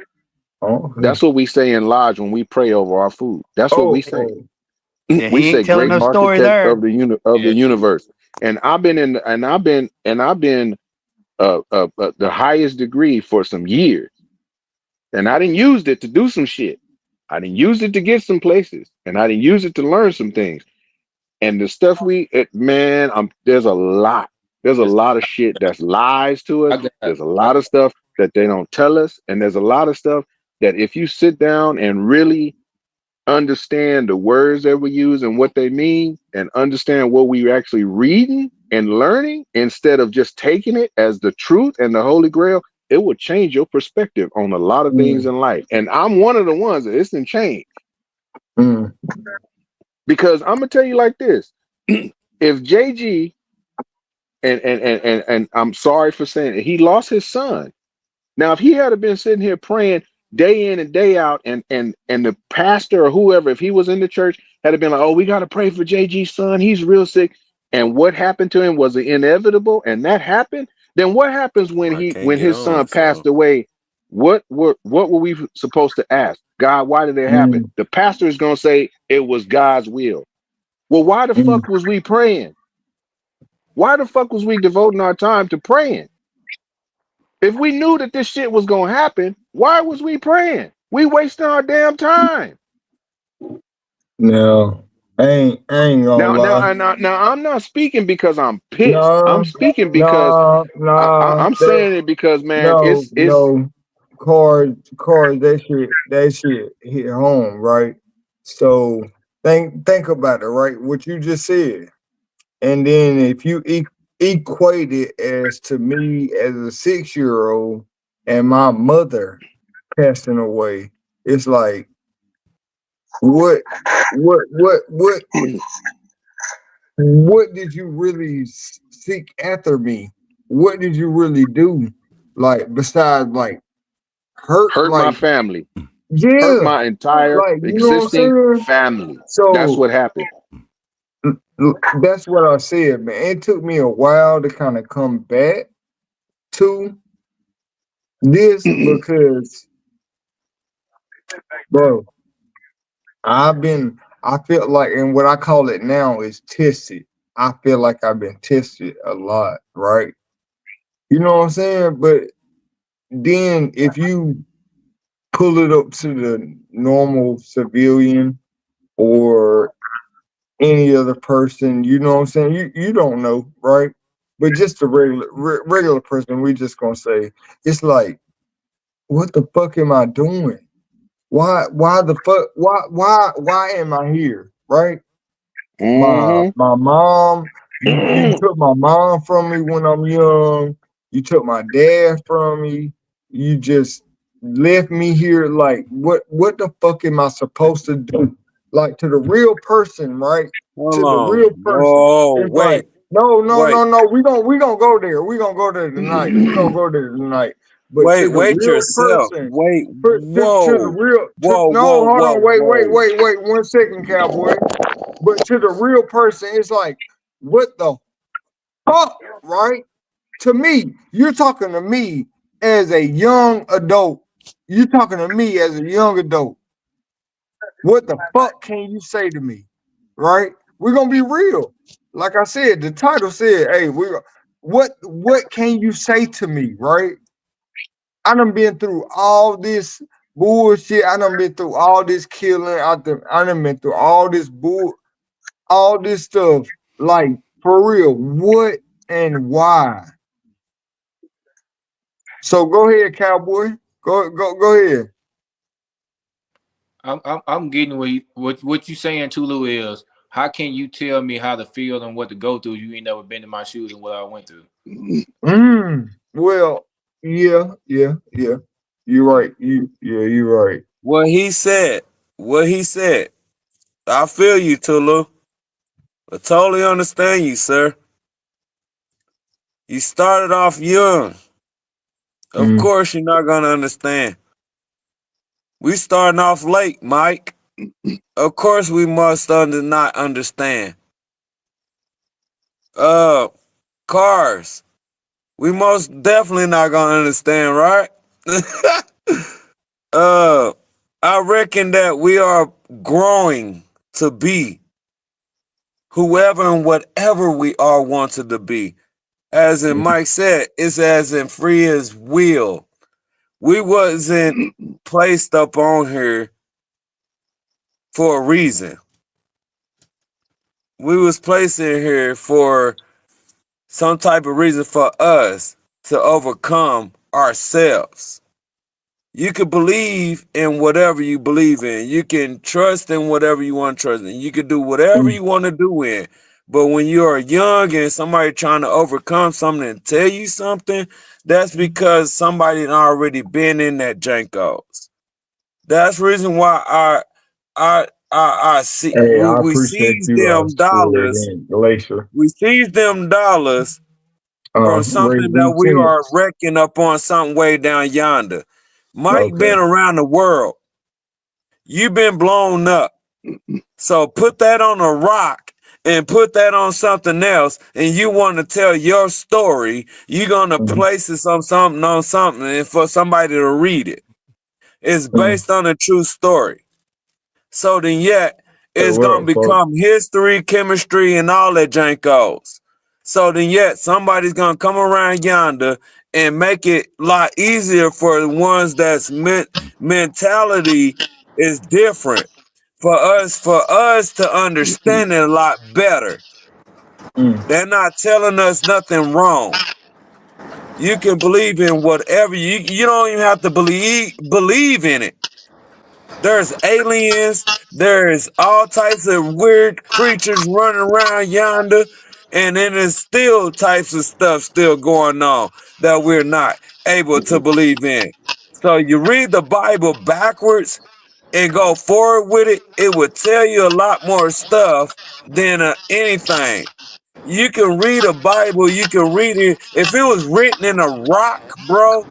Oh, That's what we say in lodge when we pray over our food. That's what we say. oh. Yeah, We he say ain't telling great no story architect of there. the universe. And I've been the highest degree for some years. And I didn't use it to do some shit. I didn't use it to get some places, and I didn't use it to learn some things. And the stuff there's a lot. There's a lot of shit that's lies to I us. got There's a lot of stuff that they don't tell us, and there's a lot of stuff that if you sit down and really understand the words that we use and what they mean, and understand what we actually reading and learning instead of just taking it as the truth and the holy grail, it will change your perspective on a lot of things Mm, in life. And I'm one of the ones that it's in change, mm, because I'm gonna tell you like this. If JG and I'm sorry for saying it, he lost his son. Now, if he had been sitting here praying day in and day out, and the pastor or whoever, if he was in the church, had been like, "Oh, we got to pray for JG's son. He's real sick," and what happened to him was inevitable, and that happened. Then what happens when I can't when get his on, son so passed away? What were we supposed to ask God? Why did it happen? mm, The pastor is gonna say it was God's will. Well, why the mm. fuck was we praying? Why the fuck was we devoting our time to praying? If we knew that this shit was gonna happen, why was we praying? We wasting our damn time. No, I ain't gonna lie. Now, I'm not speaking because I'm pissed. I'm No, speaking because no, no, I'm saying it because, man, no, it's no. Cars, that shit hit home, right? So think about it, right? What you just said, and then if you equate it as to me as a 6-year-old and my mother passing away, it's like what, what what did you really seek after me? What did you really do? Like besides like hurt, hurt my like family, hurt yeah, my entire like you know what I'm existing saying? family. That's So what happened. that's what I said, man. It took me a while to kind of come back to this because, bro, I feel like, and what I call it now is tested. I feel like I've been tested a lot, right? You know what I'm saying? But then if you pull it up to the normal civilian or any other person, you know what I'm saying? You don't know, right? But just a regular person, we just gonna say it's like, what the fuck am I doing? Why the fuck why am I here? Right? Hmm. My mom, you took my mom from me when I'm young. You took my dad from me. You just left me here. Like what the fuck am I supposed to do? Like to the real person, right? hold To the on. real person. Whoa, It's like, wait, no, wait, no. We gonna go there. We gonna go there tonight. We gonna go there tonight. But to the wait real yourself. person, Wait, to the whoa, real whoa, no, whoa, hold whoa, on, wait, wait, whoa. wait, wait, 1 second, cowboy. But to the real person, it's like, what the fuck, right? To me, you're talking to me as a young adult. You're talking to me as a young adult. What the fuck can you say to me, right? We're gonna be real. Like I said, the title said, "Hey, what can you say to me, right?" I done been through all this bullshit. I done been through all this killing. I done been through all this stuff. Like for real, what and why? So go ahead, cowboy. Go ahead. I'm getting what you saying, Tulu, is how can you tell me how to feel and what to go through? You ain't never been in my shoes and what I went through. Well, yeah. You're right. You're right. What he said, what he said. I feel you, Tulu. I totally understand you, sir. You started off young. Of course you're not gonna understand. We starting off late, Mike. Of course we must not understand. Cars. We most definitely not gonna understand, right? I reckon that we are growing to be whoever and whatever we are wanted to be. As in Mike said, it's as in free as will. We wasn't placed up on here for a reason. We was placed in here for some type of reason for us to overcome ourselves. You can believe in whatever you believe in. You can trust in whatever you want to trust in. You can do whatever you want to do in. But when you are young and somebody trying to overcome something and tell you something, that's because somebody had already been in that Jankos. That's the reason why I see Hey, I we appreciate seize you them still dollars. in Glacier. We seize them dollars from something that we are Lieutenants. wrecking up on something way down yonder. Mike Okay. been around the world. You've been blown up. So put that on a rock and put that on something else, and you want to tell your story, you're gonna place it on something and for somebody to read it. It's based on a true story. So then yet it's What gonna up, folks? become history, chemistry, and all that jankos. So then yet somebody's gonna come around yonder and make it a lot easier for the ones that's mentality is different. For us to understand it a lot better. They're not telling us nothing wrong. You can believe in whatever you don't even have to believe in it. There's aliens, there's all types of weird creatures running around yonder, and then there's still types of stuff still going on that we're not able to believe in. So you read the Bible backwards and go forward with it, it would tell you a lot more stuff than anything. You can read a Bible, you can read it. If it was written in a rock, bro,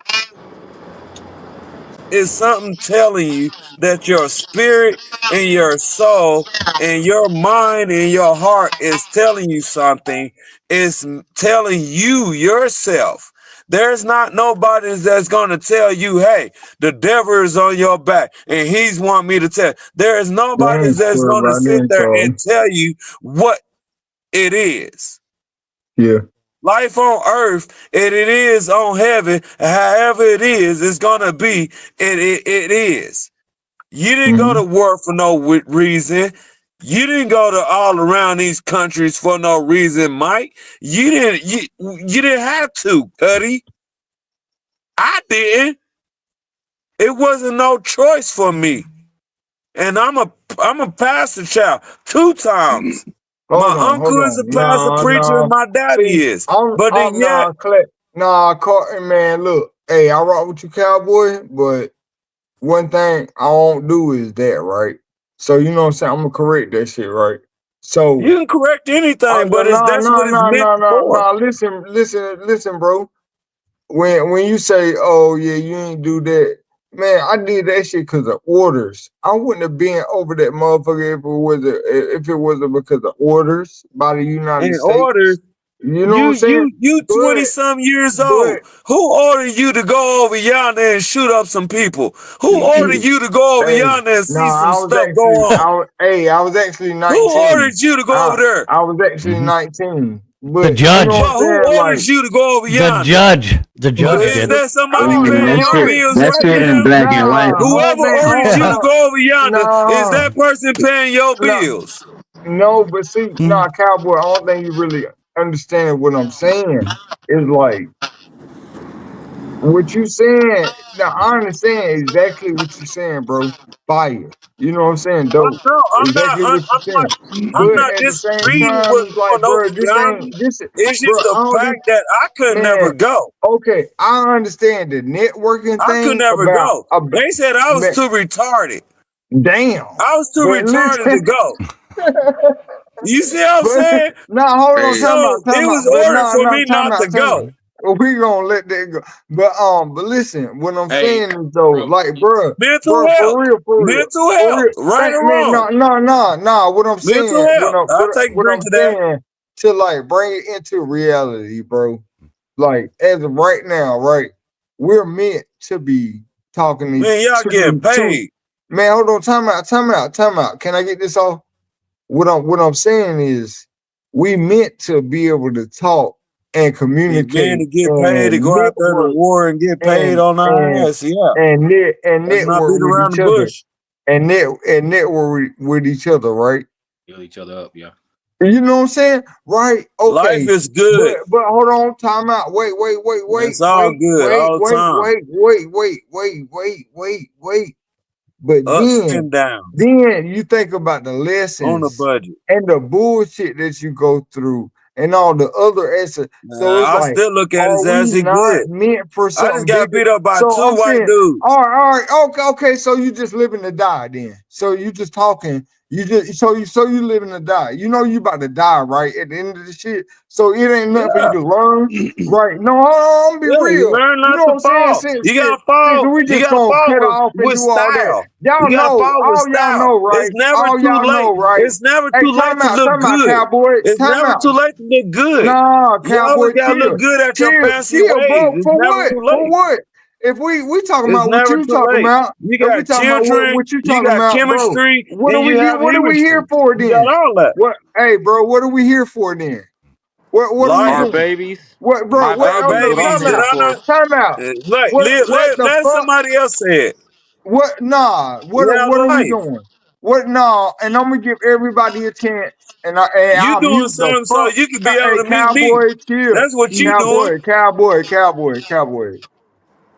it's something telling you that your spirit and your soul and your mind and your heart is telling you something. It's telling you yourself. There's not nobody that's going to tell you, hey, the devil is on your back and he's want me to tell. There is nobody that's Sure going to about sit that, there and Charlie. tell you what it is. Yeah. Life on earth, and it is on heaven. However it is, it's gonna be. It is. You didn't go to war for no reason. You didn't go to all around these countries for no reason, Mike. You didn't. You didn't have to, Cuddy. I didn't. It wasn't no choice for me. And I'm a pastor child 2 times. Hold My on, hold uncle is a on. pastor Nah, preacher, and nah. my daddy See, is. But then yet, Carton, man, look. Hey, I rock with you, cowboy, but one thing I won't do is that, right? So you know what I'm saying? I'm gonna correct that shit, right? So you can correct anything, but that's what it's meant for. Listen, bro. When you say, oh yeah, you ain't do that, man, I did that shit because of orders. I wouldn't have been over that motherfucker if it wasn't because of orders by the United In States. order, You know what I'm saying? you 20-some years old. Who ordered you to go over yonder and shoot up some people? Who ordered you to go over yonder and see some stuff go on? I was actually Who 19. ordered you to go over there? I was actually 19. The But you know judge. what But I'm who saying? ordered Like, you to go over The yonder? judge. The judge Is did. there somebody hold paying That's your it. bills That's right it in now? black and white. Whoever ordered you to go over yonder, is Nah, that person paying your nah, bills? no, but see, cowboy, I don't think you really understand what I'm saying. It's like, what you saying, now I understand exactly what you're saying, bro. Fire. You know what I'm saying? Dope. No, Exactly what you're saying. I'm But not at the same disagreeing time, with it's like, going bro, over yonder. It's bro, just the I don't fact that I could man, never go. okay, I understand the networking I could thing never about, go. They said I was man, too retarded. damn. I was too But retarded to listen, go. You see what I'm but saying? nah, hold on, Hey, So time it out. was But ordered for me time not to out, time out. go. we gonna let that go. But listen, what I'm Hey, saying is though, bro, like, bruh, Mental for health. real, Mental for health. real, Right or man, wrong. no. What I'm Mental saying, health. I'll take a what drink I'm to that. saying to like bring it into reality, bro. Like as of right now, right, we're meant to be talking Man, y'all getting to paid. man. Hold on, time out. Can I get this off? What I'm saying is we meant to be able to talk and We men communicate to get paid to and go out there to network war and get paid and on our and ass. Yeah. Let's not network beat with around each the other bush. and network with each other, right? build each other up, yeah. You know what I'm saying? Right? Life Okay. is good. But hold on, time out. Wait. It's all good all the time. But Ups and downs then you think about the on the lessons budget. and the bullshit that you go through and all the other essence. So it's I like, still look at are it as we he not good. meant for I just something got bigger? beat up by So 2 I'm white saying, dudes. all right, okay. So you just living to die then. So you just talking. So you living to die. You know you about to die, right? At the end of the shit. So it ain't nothing for you Yeah. to learn, right? No, I'm be Yeah, you real. learn You not know what to I'm saying? fall. You gotta fall. We You just gotta gonna fall cut off and with do all that. style. Y'all You gotta know, fall with all y'all style. know, right? It's never All too y'all late. know, right? It's never Hey, too late to look time out, good. cowboy. It's Time never out. too late to look good. Nah, You always cowboy, gotta look good at your fancy ways. bro. It's For never what? too For late. what? If we talking It's about what never you too talking late. about, You if we got talking about children, what you you talking got about, bro, chemistry, what are and we you here? have What are we here chemistry. for You got then? all that. What? Hey, bro, what are we here for then? What are we Life, Our doing? babies, What, bro? my What? our babies is No, what I'm babies, time get here out. on for. Time out. Like, What the let fuck? somebody else say it. What? Nah. Yeah, What are we life. doing? What? Nah. And I'm gonna give everybody a chance. And You I'll doing mute the something so fuck. you can be able Hey, to meet me. cowboy, chill. That's what you doing. Cowboy,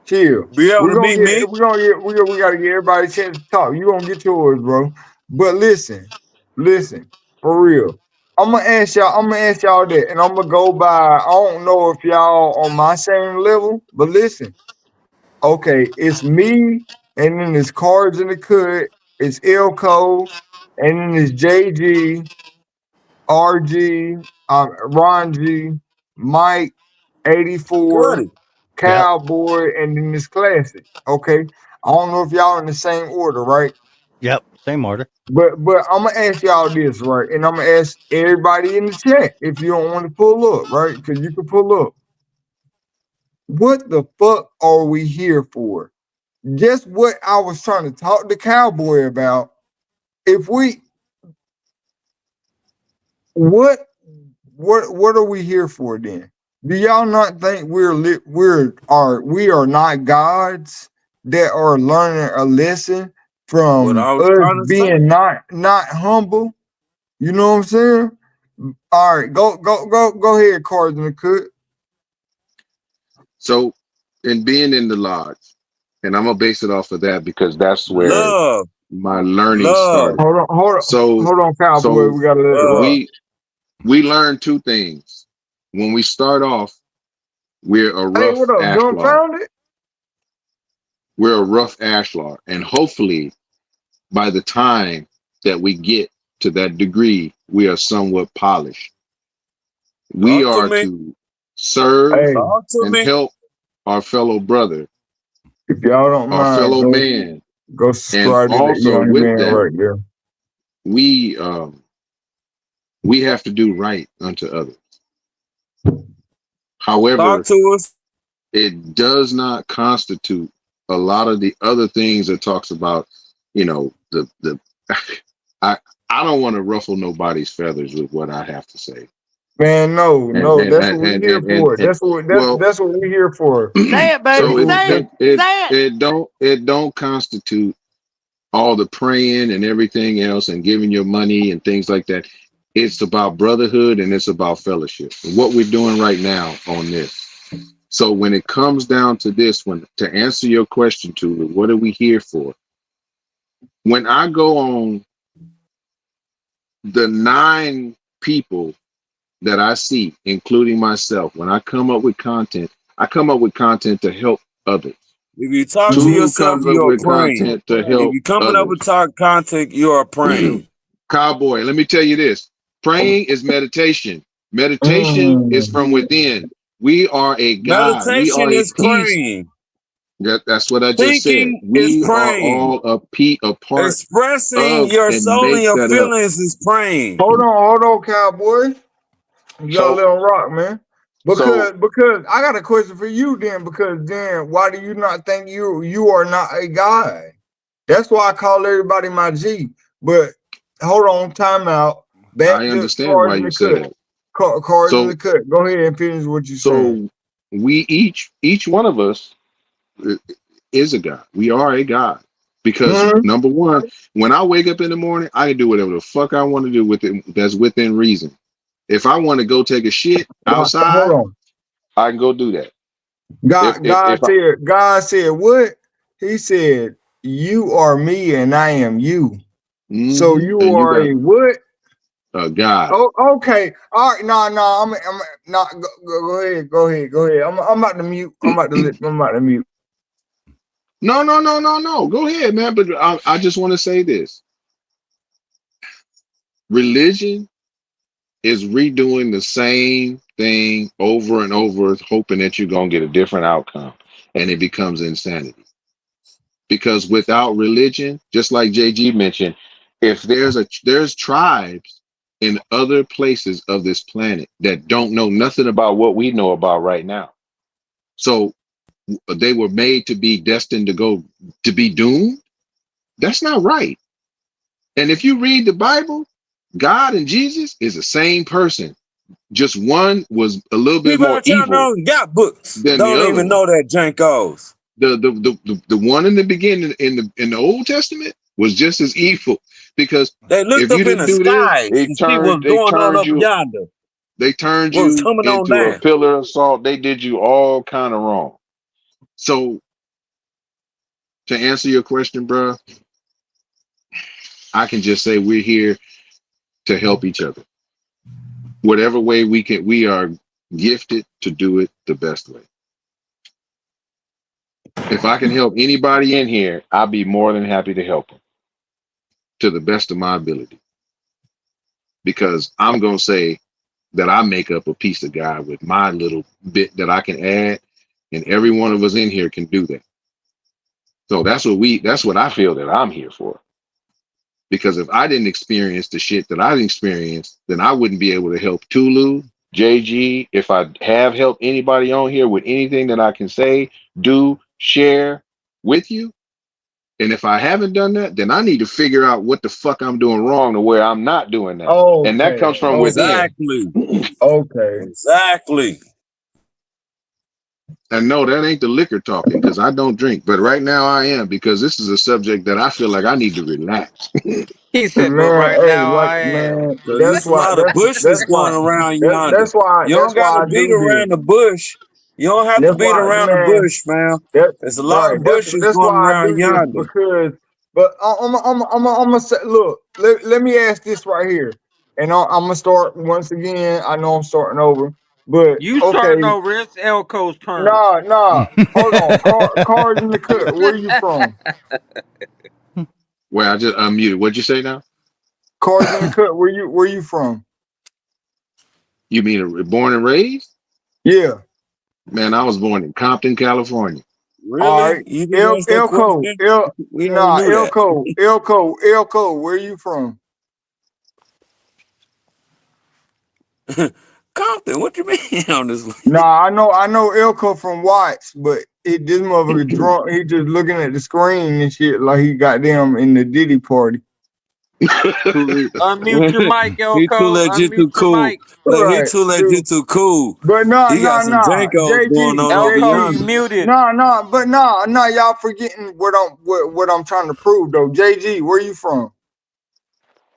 chill. Be able to meet me. We gotta get everybody a chance to talk. You gonna get yours, bro. But listen, for real. I'm gonna ask y'all that, and I'm gonna go by. I don't know if y'all on my same level, but listen. Okay, it's me, and then there's Cards in the Cut, it's Ilco, and then there's JG, RG, Ron G, Mike, 84, Cuddy. Yep. Cowboy, and then this classic. Okay. I don't know if y'all in the same order, right? Yep. Same order. But I'm gonna ask y'all this, right? And I'm gonna ask everybody in the chat if you don't want to pull up, right? Because you can pull up. What the fuck are we here for? Just what I was trying to talk to Cowboy about. If we what what are we here for then? Do y'all not think we are not gods that are learning a lesson What from I was us trying to say. being not humble? You know what I'm saying? All right, go ahead, Cards in the Cut. So, in being in the lodge, and I'm gonna base it off of that because that's where Love, my learning love, started. So, Hold on, Cowboy. so We gotta let love. we learn two things. When we start off, we're a Hey, rough what up, ashlar. dumbfounded? We're a rough ashlar, and hopefully, by the time that we get to that degree, we are somewhat polished. We Talk to are me. to serve Hey, Talk to and me. help our fellow brother, if y'all don't our mind, fellow man, go and subscribe to that also young with man that, right there. we we have to do right unto others. Talk However, to us. it does not constitute a lot of the other things that talks about, the I I don't want to ruffle nobody's feathers with what I have to say. Man, And that's what we here for. well, That's what we here for. Say it, That's so baby. it what Say that's it. it it Say it. it don't constitute all the praying and everything else and giving your money and things like that. It's about brotherhood and it's about fellowship. And what we're doing right now on this. So when it comes down to this, to answer your question, Tulu, what are we here for? When I go on the 9 people that I see, including myself, when I come up with content, I come up with content to help others. If you talk to Tulu yourself, comes up you're with praying. content to If help you're coming up with others. talk content, you're praying. Cowboy, let me tell you this. Praying is meditation. Meditation is from within. We are a God. We are Meditation a is piece. praying. That's what I just said. Thinking is We are praying. all a part Expressing of your and soul and make your that up. feelings is praying. Hold on, cowboy. You gotta let So, him rock, man. so Because I got a question for you then. Because then why do you not think you are not a God? That's why I call everybody my G. But hold on, time out. Back I to understand cards why in you the say cut. that. Cards in So, the cut. Go ahead and finish what you're saying. so we each one of us is a God. We are a God. Because Mhm. number one, when I wake up in the morning, I can do whatever the fuck I want to do with it that's within reason. If I want to go take a shit Hold outside, on. I can go do that. God, If I, God said what? He said, "You are me, and I am you." So you and you are got a what? a God. Oh, okay. All right. No. I'm not. Go ahead. I'm about to mute. I'm about to mute. No. Go ahead, man. But I just want to say this: religion is redoing the same thing over and over, hoping that you're gonna get a different outcome, and it becomes insanity. Because without religion, just like JG mentioned, if there's tribes in other places of this planet that don't know nothing about what we know about right now. So they were made to be destined to be doomed. That's not right. And if you read the Bible, God and Jesus is the same person. Just one was a little bit People more out y'all evil know got books. than the Don't other even one. know that Jankos. The one in the beginning in the Old Testament was just as evil because They looked if you up in didn't the do this, sky to see what's they going on turned up you yonder, they turned what's you coming on into a down. pillar of salt. They did you all kind of wrong. So to answer your question, bro, I can just say we're here to help each other. Whatever way we are gifted to do it the best way. If I can help anybody in here, I'll be more than happy to help them to the best of my ability. Because I'm going to say that I make up a piece of God with my little bit that I can add, and every one of us in here can do that. So that's what I feel that I'm here for. Because if I didn't experience the shit that I've experienced, then I wouldn't be able to help Tulu, JG. If I have helped anybody on here with anything that I can say, do, share with you, and if I haven't done that, then I need to figure out what the fuck I'm doing wrong to where I'm not doing that. And that Okay. comes from within. Exactly. Okay. Exactly. And no, that ain't the liquor talking because I don't drink. But right now I am because this is a subject that I feel like I need to relax. He said, but Man, right hey, now like I am. man, Cause it's a lot of bushes going around yonder. You don't that's why gotta I beat do this. around the bush. You don't have to That's beat why, around the man. bush, fam. That There's a lot right. of bushes That's going why I around do this yonder. because. But I'm gonna say, look. Let me ask this right here, and I'm gonna start once again. I know I'm starting over, but You okay. starting over, it's Elco's turn. Nah. Hold on. Cars in the cut. Where you from? Well, I just unmuted. What'd you say now? Cars in the cut. Where you from? You mean born and raised? Yeah. Man, I was born in Compton, California. All Really? right. You just asked that Elco. question? We already knew that. Elco. Where you from? Compton, what you mean honestly? Nah, I know Elko from Watts, but this motherfucker drunk. He just looking at the screen and shit like he got them in the Diddy party. Unmute your mic, He too Elco. legit too Unmute your cool. mic. Look, he Right, too dude. legit too cool. But He got some Jankos going on over Elco, you yonder. muted. Y'all forgetting what I'm trying to prove though. JG, where you from?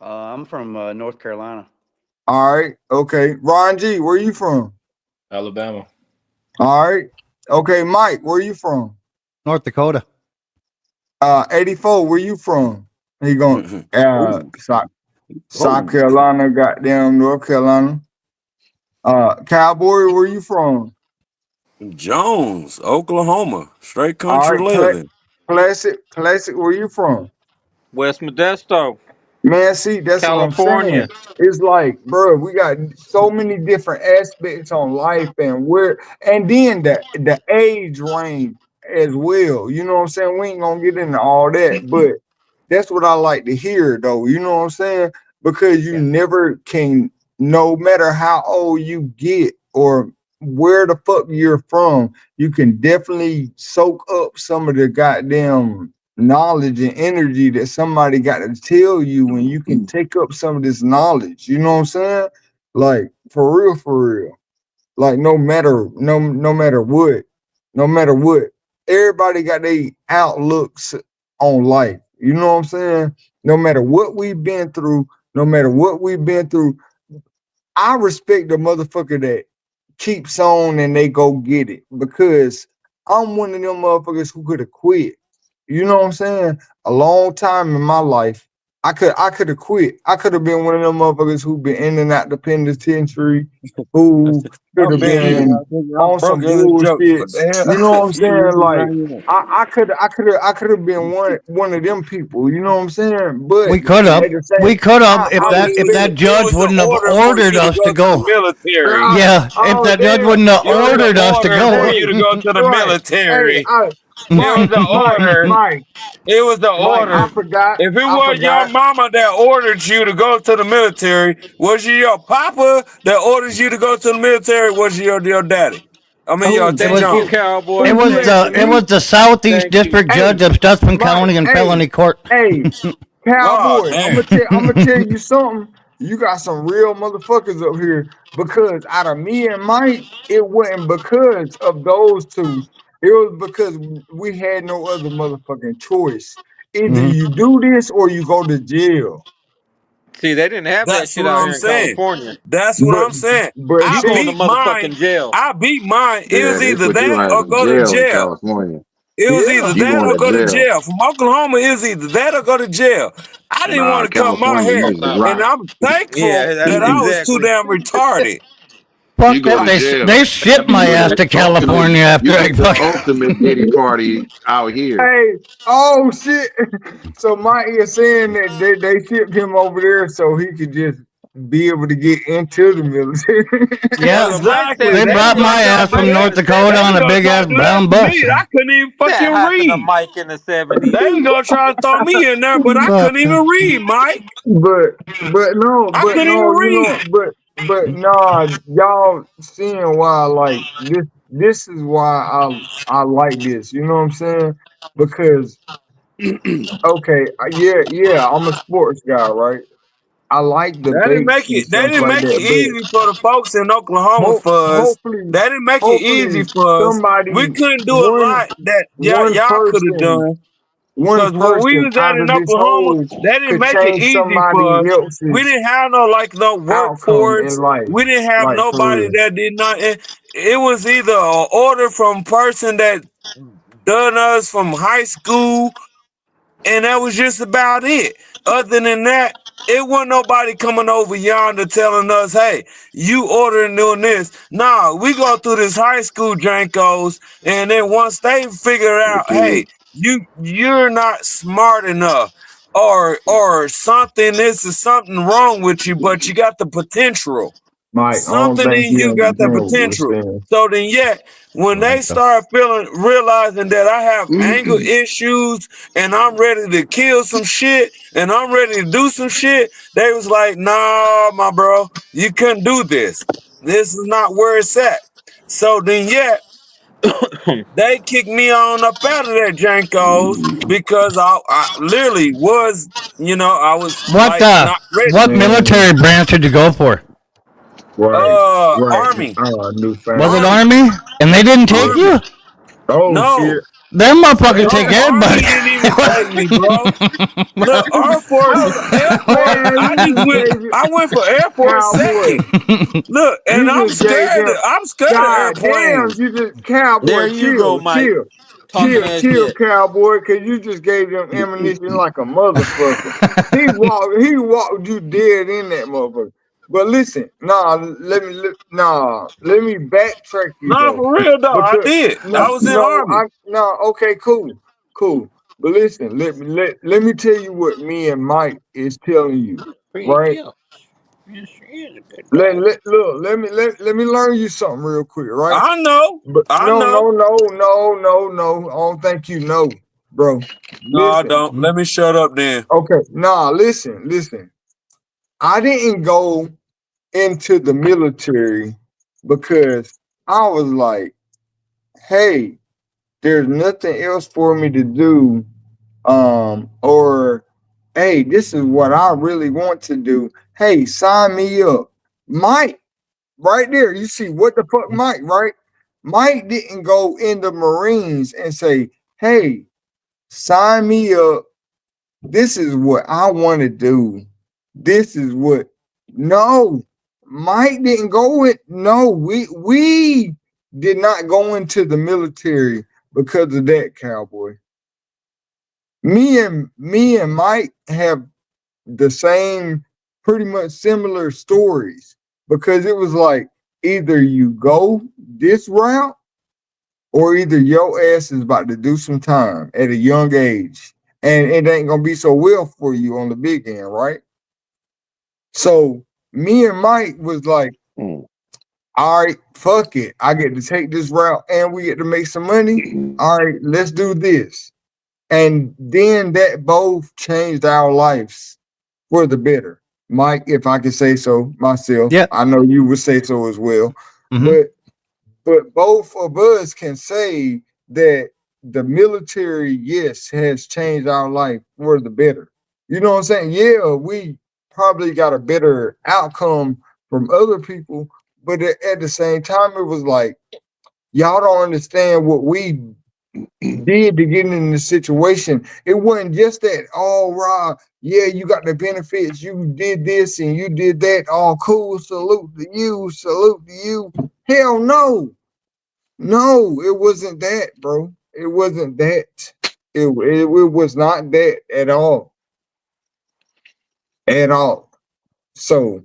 I'm from North Carolina. All right, okay. Ron G, where you from? Alabama. All right, okay. Mike, where you from? North Dakota. 84, where you from? He going Ooh. South Oh, Carolina, goddamn North Carolina. Cowboy, where you from? Jones, Oklahoma. Straight All country right, living. classic, where you from? West Modesto. Man, see, that's what I'm saying. California. It's like, bro, we got so many different aspects on life and then the age range as well. You know what I'm saying? We ain't gonna get into all that, but that's what I like to hear though. You know what I'm saying? Because you never can, no matter how old you get or where the fuck you're from, you can definitely soak up some of the goddamn knowledge and energy that somebody got to tell you, and you can take up some of this knowledge. You know what I'm saying? Like for real. Like no matter what, no matter what, everybody got their outlooks on life. You know what I'm saying? No matter what we've been through, no matter what we've been through, I respect the motherfucker that keeps on and they go get it, because I'm one of them motherfuckers who could have quit. You know what I'm saying? A long time in my life, I could have quit. I could have been one of them motherfuckers who been in and out the penitentiary, who could I've have been here. been I'm on broke some as a joke. What bullshits. the hell? You know what I'm You saying? niggas Like not here. I could have been one of them people. You know what I'm saying? But We could have. at the same, We could have if I that respect. It judge was an wouldn't have order for ordered you to us to go to the go. military. Yeah, if Oh that judge damn! wouldn't have It was ordered an us to order for go. you to go to the Right. Hey, military. It was Mike, an order. Mike, It was the I order. forgot. If it I was your forgot. mama that ordered you to go to the military, was it your papa that orders you to go to the military? Was it your daddy? I mean, your Who, It T. was Thank you, John. cowboy. who you Thank the asking you. it me? was the Southeast Thank you. District Hey, Judge of Stutsman Mike. County and Hey, Felony Court. hey, Oh, cowboy. damn. I'm gonna tell you something. You got some real motherfuckers up here, because out of me and Mike, it wasn't because of those two. It was because we had no other motherfucking choice. Either Mhm. you do this or you go to jail. See, they didn't have that That's shit what out I'm here in saying. California. That's what But I'm saying. I You see, going to beat mine. motherfucking jail. I beat mine. It Yeah, was they either put you that ass or in go to jail in jail. California. It was yeah. either You that going or to go to jail. jail. From Oklahoma, it was either that or go to jail. I didn't Nah, want to cut my California, hair. you just South. And rock. I'm thankful Yeah, that's that I was too exactly. damn retarded. You Fuck go that! to jail. They shipped You my go ass to to California you after I get the fucking. ultimate Diddy party out here. Hey, oh shit. So Mike is saying that they shipped him over there so he could just be able to get into the military. Yeah, Well, Mike Exactly. said they They that was brought shit gonna my try happened to ass to do from Mike in that. North the Dakota They on was a '70s. gonna big try ass to do that brown to me. bus. I couldn't even That fucking happened to read. Mike in the They '70s. was gonna try to throw me in there, but I Fuck. couldn't even read, Mike. I But couldn't even no, you know, read. but nah, y'all seeing why like this is why I like this, you know what I'm saying? Because okay, yeah, I'm a sports guy, right? I like debates and They stuff didn't like make it that, but easy for the folks in Oklahoma for us. hopefully They didn't make it easy hopefully for us. We somebody couldn't do a one lot that one y'all could have person done. one Cause where we person was at out in of this Oklahoma, whole they didn't could make it change easy somebody for us. We else's didn't have no outcome in workforce. life, We didn't have like for nobody real. that did not. It was either an order from person that done us from high school, and that was just about it. Other than that, it wasn't nobody coming over yonder telling us, hey, you ordering doing this. Nah, we go through this high school jankos, and then once they figure Hey, out, Tulu. hey, you're not smart enough, or something, this is something wrong with you, but you got the potential. Mike, I don't Something think in you you got that understand what we're potential. saying. So then, yeah, when they start realizing that I have anger issues and I'm ready to kill some shit and I'm ready to do some shit, they was like, nah, my bro, you couldn't do this. This is not where it's at. So then, yeah, they kicked me on up out of there, Jankos, because I literally was, I was What like not ready. what Man, military branch did you go for? right. Army, Oh, new Was it found. Army, Army? And they didn't take Army. you? Oh No, shit. Them motherfuckers Hey, no, take Army everybody. didn't even take me, bro. Look, Air Force, Air Force. man, I you just just went. gave it I went for Air Force cowboy. second. Look, and You I'm just gave scared. them. I'm scared of God damn, airplanes. you just cowboy. There you go, Mike, talking that Chill, shit. cowboy. Cause you just gave them ammunition like a motherfucker. He walked you dead in that motherfucker. But listen, let me backtrack you No, though. for real though, I Because did. I no, was in no, Army. okay, cool. But listen, let me tell you what me and Mike is telling you, right? Let me learn you something real quick, right? I know. But I no, know. no, no, no, no, no. I don't think you know, bro. No, I Listen. don't. Let me shut up then. Okay, nah, listen. I didn't go into the military because I was like, hey, there's nothing else for me to do. Or hey, this is what I really want to do. Hey, sign me up. Mike, right there, you see what the fuck, Mike, right? Mike didn't go in the Marines and say, hey, sign me up. This is what I want to do. This is what no, Mike didn't go in. No, we did not go into the military because of that, cowboy. Me and Mike have the same pretty much similar stories because it was like either you go this route or either your ass is about to do some time at a young age and it ain't gonna be so well for you on the big end, right? So me and Mike was like, all right, fuck it. I get to take this route and we get to make some money. All right, let's do this. And then that both changed our lives for the better. Mike, if I could say so myself, Yeah. I know you would say so as well. Mhm. But both of us can say that the military, yes, has changed our life for the better. You know what I'm saying? Yeah, we probably got a better outcome from other people, but at the same time, it was like, y'all don't understand what we did to get in the situation. It wasn't just that, all right, yeah, you got the benefits, you did this and you did that, all cool, salute to you, salute to you. Hell no. No, it wasn't that, bro. It wasn't that. It was not that at all. At all. So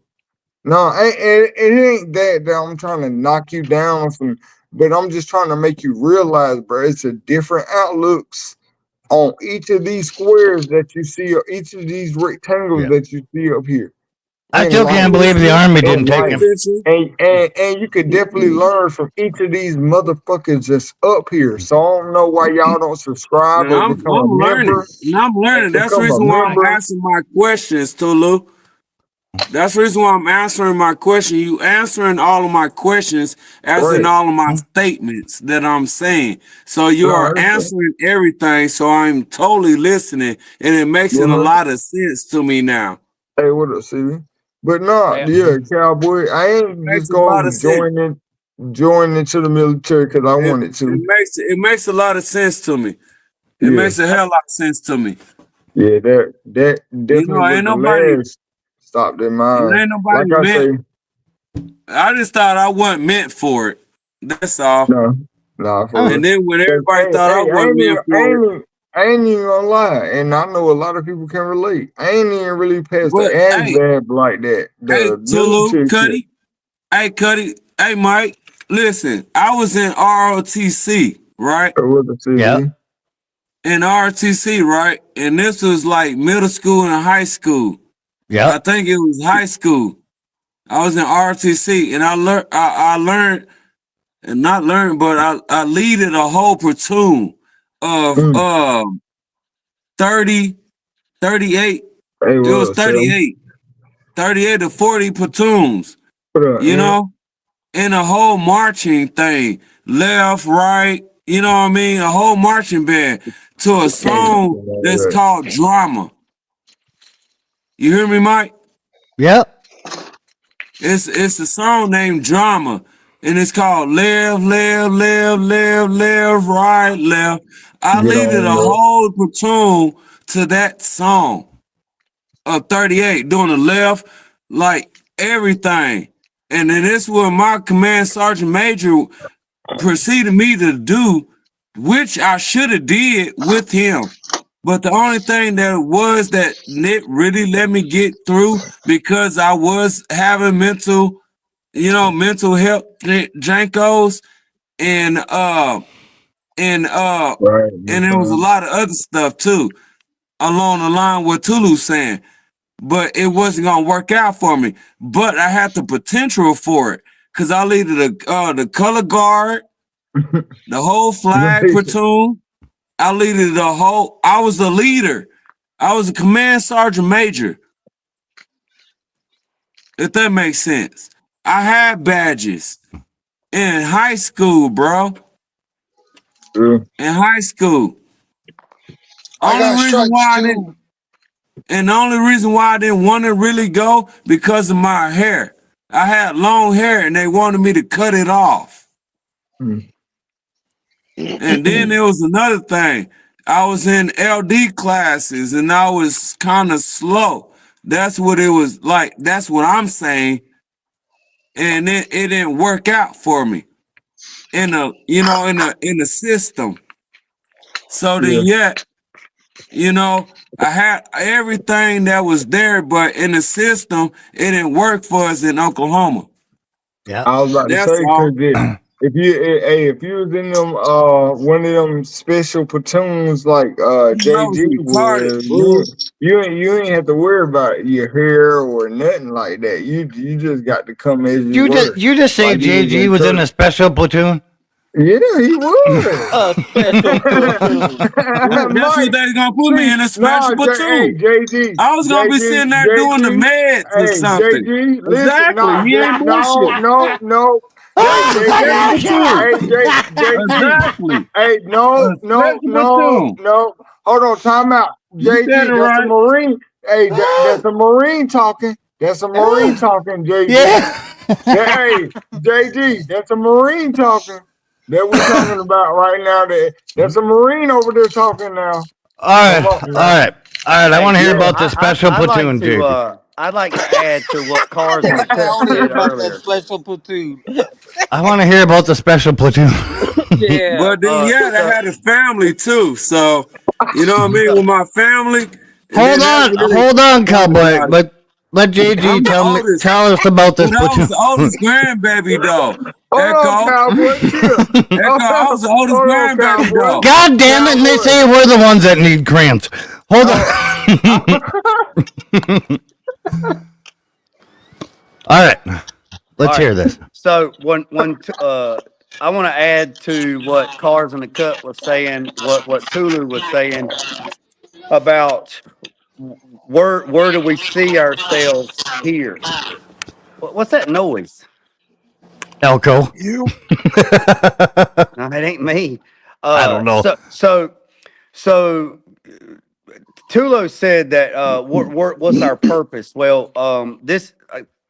no, it ain't that I'm trying to knock you down from, but I'm just trying to make you realize, bro, it's a different outlooks on each of these squares that you see, or each of these rectangles Yeah. that you see up here I in still life. can't I'm believe the listening. army I'm didn't In take paying life. him. attention. And you could definitely learn from each of these motherfuckers that's up here. So I don't know why y'all don't subscribe And or I'm become a learning. member. And I'm learning. That's the Become a reason why I'm member. asking my questions, Tulu. That's the reason why I'm answering my question. You answering all of my questions as in Right. all of my statements that I'm saying. So you No, I are understand. answering everything. So I'm totally listening, and it makes it a 100. lot of sense to me now. Hey, what up, CV? But no, Yeah. yeah, cowboy. I ain't Makes just a lot go of sense. join into the military because I It, wanted it to. makes a lot of sense to me. It Yeah, makes a hell lot of sense to me. yeah. That You definitely know, was ain't the nobody, last stop in and mind. ain't nobody Like I meant. say, I just thought I wasn't meant for it. That's all. no, nah, for Huh. And real. then when 'Cause, everybody hey, thought I hey, wasn't meant for it, I ain't even gonna lie, and I know a lot of people can relate. I ain't even really passed the but hey, ASVAB like that. hey, The Tulu, military shit. Cuddy, hey, Mike, listen, I was in ROTC, right? Or with the Yeah. CV. In ROTC, right? And this was like middle school and high school. I Yep. think it was high school. I was in ROTC, and I learned, and not learned, but I leaded a whole platoon of Mm. 30, 38. Hey, It was what up, Sam? 38, 38 to 40 platoons, What up, you Ant? know, in a whole marching thing, left, right, you know what I mean? A whole marching band to a song that's Right. called Drama. You hear me, Mike? Yep. It's a song named Drama, and it's called Live, Live, Live, Live, Live, Right, Left. I Get leaded on a that. whole platoon to that song of 38, doing the left, like everything. And then this was my command sergeant major proceeded me to do, which I should have did with him. But the only thing that was that Nick really let me get through because I was having mental health jankos, and and Right. and there was a lot of other stuff too, along the line what Tulu's saying. But it wasn't gonna work out for me. But I had the potential for it. Cause I leaded the color guard, the whole flag platoon. I leaded the whole, I was the leader. I was a command sergeant major. If that makes sense. I had badges in high school, bro. Yeah. In high school. I got stripes too. And the only reason why I didn't want to really go because of my hair. I had long hair and they wanted me to cut it off. Mm. And then there was another thing. I was in LD classes and I was kind of slow. That's what it was like. That's what I'm saying. And it didn't work out for me in the system. So then I had everything that was there, but in the system, it didn't work for us in Oklahoma. Yeah. I was about to That's say, all. cause if you was in them one of them special platoons like I was JG retarded, was, fool. you ain't have to worry about your hair or nothing like that. You just got to come as you were. You just say Like you was JG in was in a church. special platoon? Yeah, he was. A special platoon. Yeah, that's what Mike, they gonna put me see, in a no, special platoon. JG, I was gonna be sitting there doing the meds or hey, something. JG, listen, Exactly. He ain't bullshit. no, Yeah, a JG, special platoon. hey, JG, Exactly. hey, A special platoon. hold on, time out, You said it JG, that's a right. Marine, hey, that's a Marine talking, JG, Yeah. hey, JG, that's a Marine talking. That we talking about right now. That's a Marine over there talking now. All Come right. on All now. right. All right. I Hey, want to hear Yeah. about the special platoon, JG. I'd like to add to what Cars in the I Cut want to hear said about that earlier. special platoon. I want to hear about the special platoon. Yeah. But then, yeah, they So had a family too. So, you know what I mean? so With my family. And then that really Hold on, brought me cowboy. out. Let JG I'm the oldest. tell us about this But I was platoon. the oldest grandbaby, though. Hold on, Echo. cowboy. Chill. I was the oldest Hold on, grandbaby, cowboy. though. God damn it! And they say we're the ones that need grants. Hold on. All right, let's hear this. So I want to add to what Cars in the Cut was saying, what Tulu was saying about where do we see ourselves here? What's that noise? Elko. You. No, it ain't me. I don't know. So Tulo said that what's our purpose? Well, this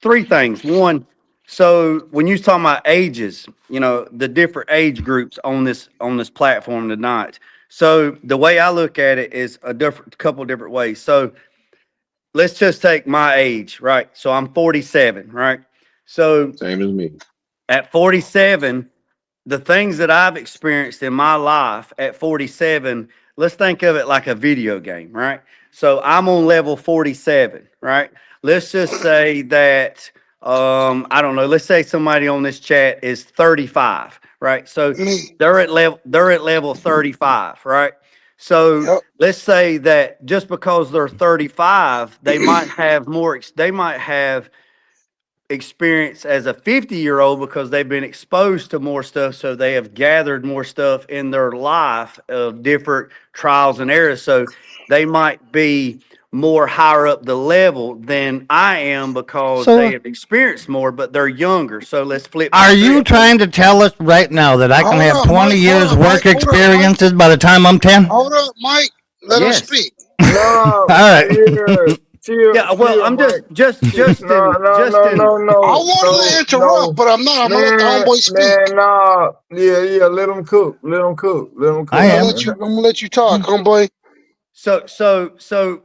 three things. One, so when you was talking about ages, the different age groups on this platform tonight. So the way I look at it is a couple different ways. So let's just take my age, right? So I'm 47, right? So Same as me. at 47, the things that I've experienced in my life at 47, let's think of it like a video game, right? So I'm on level 47, right? Let's just say that I don't know, let's say somebody on this chat is 35, right? So Me. they're at level 35, right? So Yep. let's say that just because they're 35, they might have experience as a 50-year-old because they've been exposed to more stuff, so they have gathered more stuff in their life of different trials and errors, so they might be more higher up the level than I am because they have experienced more, but they're younger. So let's flip the Are you script. trying to tell us right now that I can Hold have up, 20 Mike. years Hold up, work Mike. Hold up, Mike. experiences by the time I'm 10? Hold up, Mike. Let her Yes. speak. No, All right. yeah, Yeah, well, I'm Mike. just No, I wanted to interrupt, but I'm not. I'm gonna let the homeboy speak. nah. Yeah, let them cook. Let them cook. I I'm gonna am. let you. I'm gonna let you talk, homeboy. So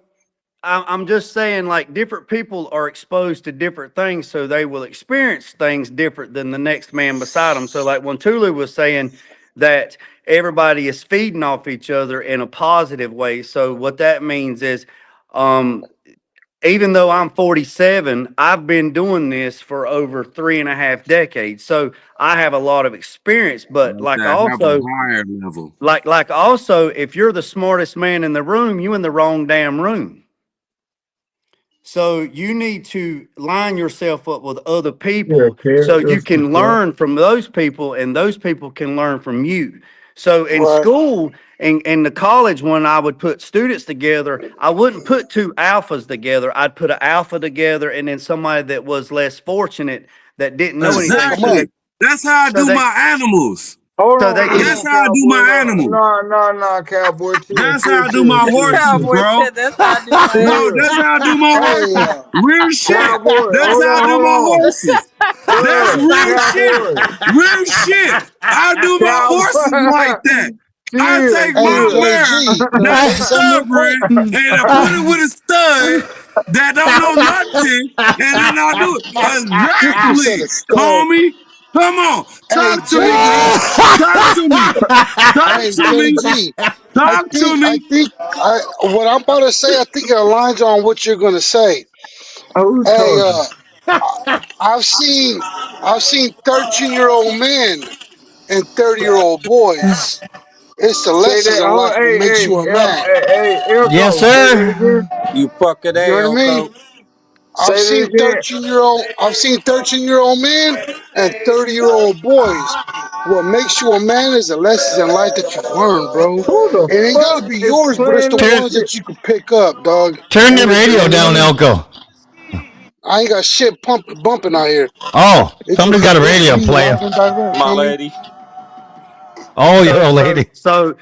I'm just saying, like, different people are exposed to different things, so they will experience things different than the next man beside them. So, like when Tulu was saying that everybody is feeding off each other in a positive way. So what that means is, even though I'm 47, I've been doing this for over 3.5 decades. So I have a lot of experience, but like That have a also, higher level. like also, if you're the smartest man in the room, you in the wrong damn room. So you need to line yourself up with other people so you That's for can sure. learn from those people and those people can learn from you. So in Right. school and in the college, when I would put students together, I wouldn't put two alphas together. I'd put an alpha together and then somebody that was less fortunate that didn't know Let's wake anything. them up. Exactly. That's how I So do they my animals. Hold so on, they hold can That's on, how I do cowboy. my animals. Nah, cowboy. Chill, That's chill, how I do chill, my chill, horses, chill. Cowboy bro. said that's how I do my No, Chill. that's animals. how I do my Hey, horses. Real shit. Cowboy, That's hold how I on, do hold my on. horses. That's Bruh, real shit. cowboy. Real shit. I do my horses like Cowboy. that. I Chill, take hey, my chill. mare JG, can I that's say something real quick? stubborn and I put it with a stud that don't know nothing, and then I do it. You said Exactly, a stud. homie. Come on. Hey, Talk to me, bro. JG. Talk to me. Talk Hey, to me. JG. Talk to I me. think, what I'm about to say, I think it aligns on what you're gonna say. Who's Hey, talking? I've seen, I've seen 13-year-old men and 30-year-old boys. It's the Say lessons that. in Oh, life what makes you a man. hey, Yes, Elko. Say that sir. again. You fucking You know A, what I mean? Uncle. I've Say that seen again. 13-year-old men and 30-year-old boys. What makes you a man is the lessons in life that you've learned, bro. Who the It ain't gotta fuck be is yours, but it's playing the this Turn ones shit? that you can pick up, dog. turn Hey, the You know radio what I down, mean? Elko. I ain't got shit bumping out here. Oh, It's somebody's just got a it's radio me playing. live and direct, My homie. lady. Oh, so you're a so lady. so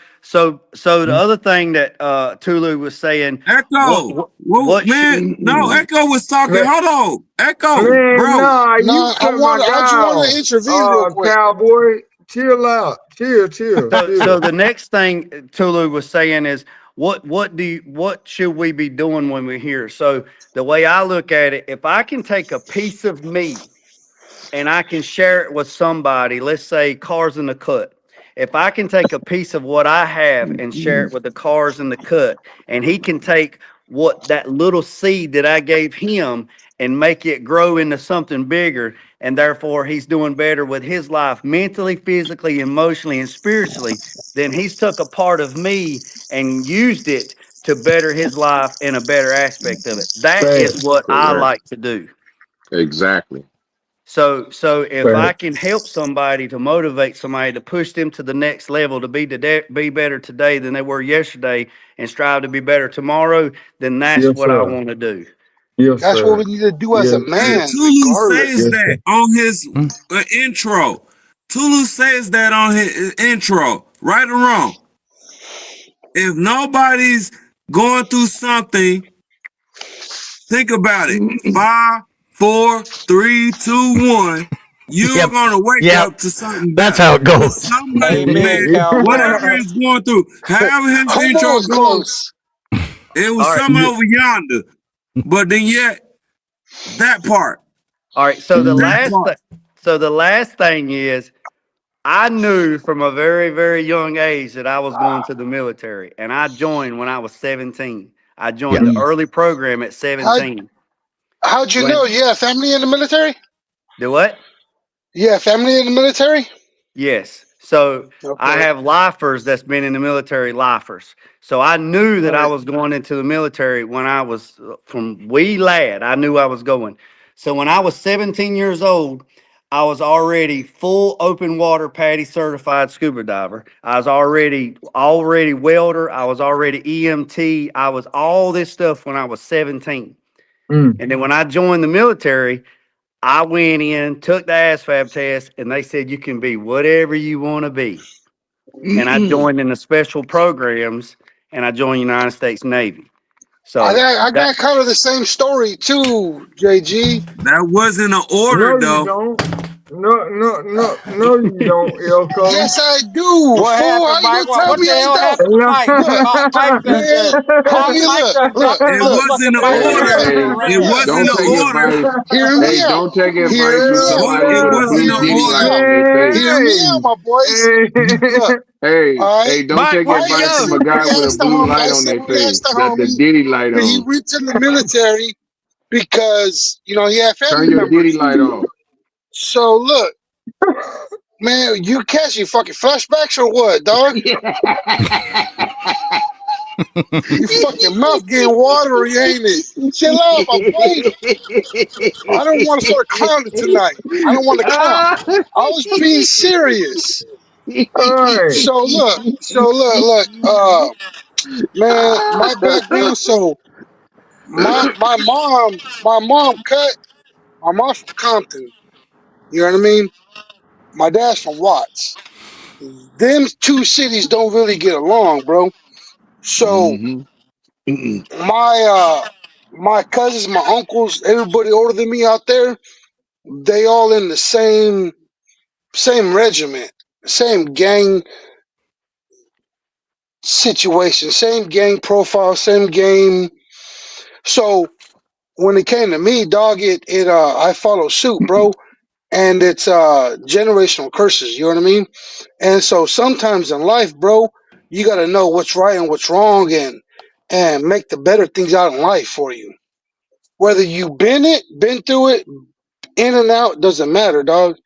so the other thing that Tulu was saying, what Echo. what Well, what should man, no, Echo was talking. Man, Hold on. Echo, man, bro. nah, you Nah, cut my I guy just wanted off. to intervene real quick. Cowboy, chill out. Chill, chill, so chill. the next thing Tulu was saying is what should we be doing when we're here? So the way I look at it, if I can take a piece of me and I can share it with somebody, let's say Cars in the Cut. If I can take a piece of what I have and share it with the Cars in the Cut, and he can take what that little seed that I gave him and make it grow into something bigger, and therefore he's doing better with his life mentally, physically, emotionally, and spiritually, then he's took a part of me and used it to better his life in a better aspect of it. That is Facts, what I Correct. like to do. Exactly. So if I facts. can help somebody to motivate somebody to push them to the next level to be better today than they were yesterday and strive to be better tomorrow, then that's Yes, what I sir. want to do. Yes, That's what we sir. need to do as a Yes, And sir. man, Tulu says regardless. Yes, that sir. on his Hmm? intro. Tulu says that on his intro. Right or wrong? If nobody's going through something, think about it. 5, 4, 3, 2, 1. You're Yep. gonna wake Yep. up to something That's better. how it But goes. somebody, Amen, man, cowboy. whatever is going through, however his intro Almost goes, close. it was All right. some over yonder. But then yet, that part, All right. So that part. the last thing is I knew from a very, very young age that I was going to the military, and I joined when I was 17. I Yeah. joined the early program at How 17. how'd you know? When You have family in the military? do what? You have family in the military? Yes. So I Okay. have lifers that's been in the military, lifers. So I knew that I Right. was going into the military when I was from wee lad. I knew I was going. So when I was 17 years old, I was already full open water PADI certified scuba diver. I was already welder. I was already EMT. I was all this stuff when I was 17. Mm. And then when I joined the military, I went in, took the ASVAB test, and they said you can be whatever you want to be. And I joined in the special programs, and I joined United States Navy. So I that got kind of the same story too, JG. That wasn't an order, No, you though. don't. No, you don't, Elko. Yes, I do. What Fool, how happened, you gonna Mike? tell What me the I hell don't? happened to Mike? Look, Mike done man, just homie, Mike look, done look, dropped the It look. wasn't an motherfucking Hey, mic order. look, and Hey, It ran. wasn't don't an take look. order. advice. Hear me Hey, out. don't take advice Hear from me out, Boy, somebody it with boy. a wasn't blue an Hear diddy me order. light out. on their face. Hear me out, my boys. Look, Hey, all right. hey, don't Mike, take where'd I he advice asked go? from him. a guy I with a asked the blue homie. light I on said, their I face. asked the Got the homie diddy light when he on. reached in the military. because he had family Turn your Diddy members. light off. So look, man, you catching fucking flashbacks or what, dog? Your fucking mouth getting watery, ain't it? Chill out, I'm playing. I don't want to start clowning tonight. I don't want to clown. I was being serious. Hey, So look, man, my background. So my mom cut. My mom's from Compton. You know what I mean? My dad's from Watts. Them two cities don't really get along, bro. So Mm-hmm. my cousins, my uncles, everybody older than me out there, they all in the same regiment, same gang situation, same gang profile, same game. So when it came to me, dog, I follow suit, bro. And it's generational curses, you know what I mean? And so sometimes in life, bro, you gotta know what's right and what's wrong and make the better things out in life for you. Whether you been through it, in and out, doesn't matter, dog.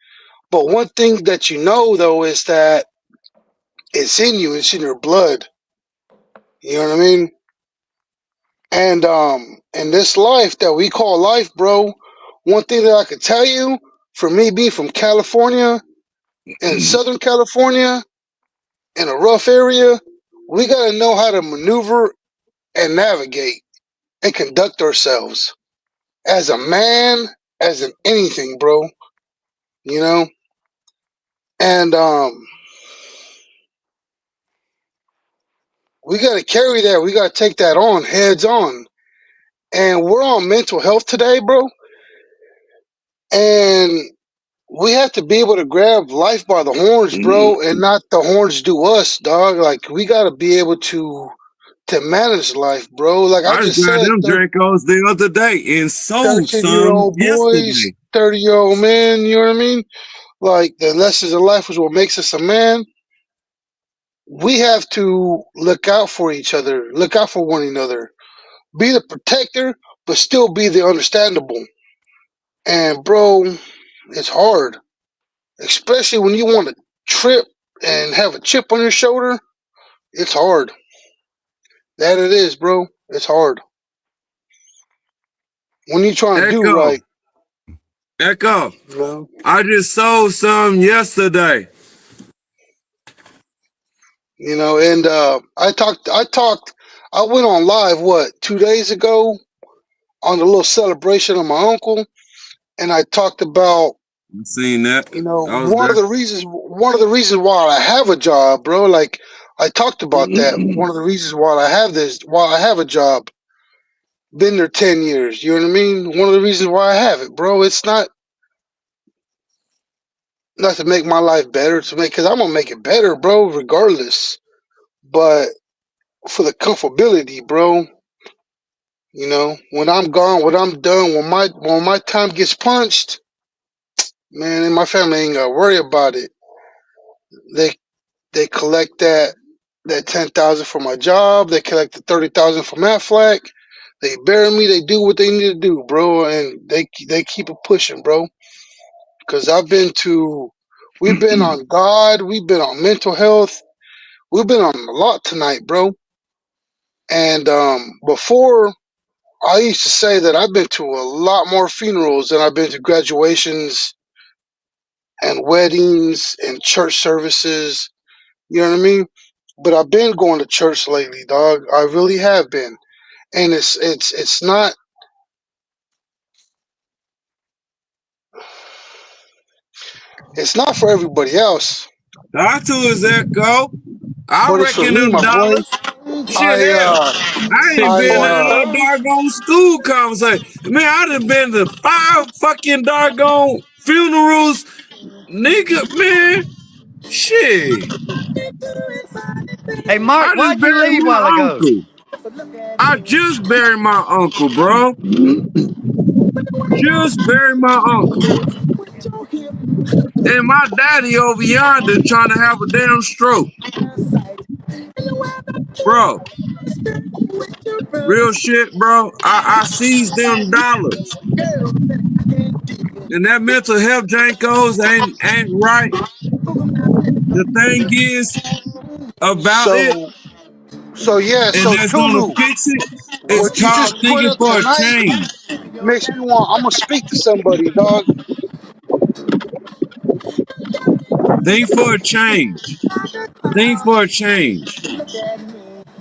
But one thing that you know though is that it's in you, it's in your blood. You know what I mean? And in this life that we call life, bro, one thing that I could tell you, for me being from California, in Southern California, in a rough area, we gotta know how to maneuver and navigate and conduct ourselves as a man, as in anything, bro. You know? And we gotta carry that, we gotta take that on, heads on. And we're on mental health today, bro. And we have to be able to grab life by the horns, bro, and not the horns do us, dog. Like we gotta be able to manage life, bro. Like I I just just got said, them Dracos the other day and sold 13-year some old boys, yesterday. 30-year-old men, you know what I mean? Like the lessons of life is what makes us a man. We have to look out for each other, look out for one another, be the protector, but still be the understandable. And bro, it's hard, especially when you want to trip and have a chip on your shoulder. It's hard. That it is, bro. It's hard. When you trying to do Echo, right, Echo. you know. I just sold some yesterday. And I went on live, 2 days ago on a little celebration of my uncle, and I talked about, You seen that? I was one of the reasons why I have a job, bro. Like I talked about that. Mm-hmm. One of the reasons why I have a job, been there 10 years. You know what I mean? One of the reasons why I have it, bro. It's not to make my life better, because I'm gonna make it better, bro, regardless. But for the comfortability, bro. When I'm gone, when I'm done, when my time gets punched, man, and my family ain't gotta worry about it. They they collect that 10,000 for my job. They collect the 30,000 from Aflac. They bury me. They do what they need to do, bro, and they keep it pushing, bro. Because we've been on God, we've been on mental health, we've been on a lot tonight, bro. And before, I used to say that I've been to a lot more funerals than I've been to graduations and weddings and church services. You know what I mean? But I've been going to church lately, dog. I really have been, and it's not for everybody else, Got to is Echo. I but it's for reckon me, them my boy. dollars. Shit, I hell. I ain't I been in a doggone school conversation. Man, I done been to 5 fucking doggone funerals. Nigga, man. Shit. Hey, Mark, I just why'd you buried leave a while my ago? uncle. I just buried my uncle, bro. Just buried my uncle. And my daddy over yonder trying to have a damn stroke. Bro. Real shit, bro. I seized them dollars. And that mental health Jankos ain't right. The thing is about it, So and that's gonna Tulu, fix it. It's what you called just put thinking up for a tonight change. makes me want. I'm gonna speak to somebody, dog. Think for a change. Think for a change.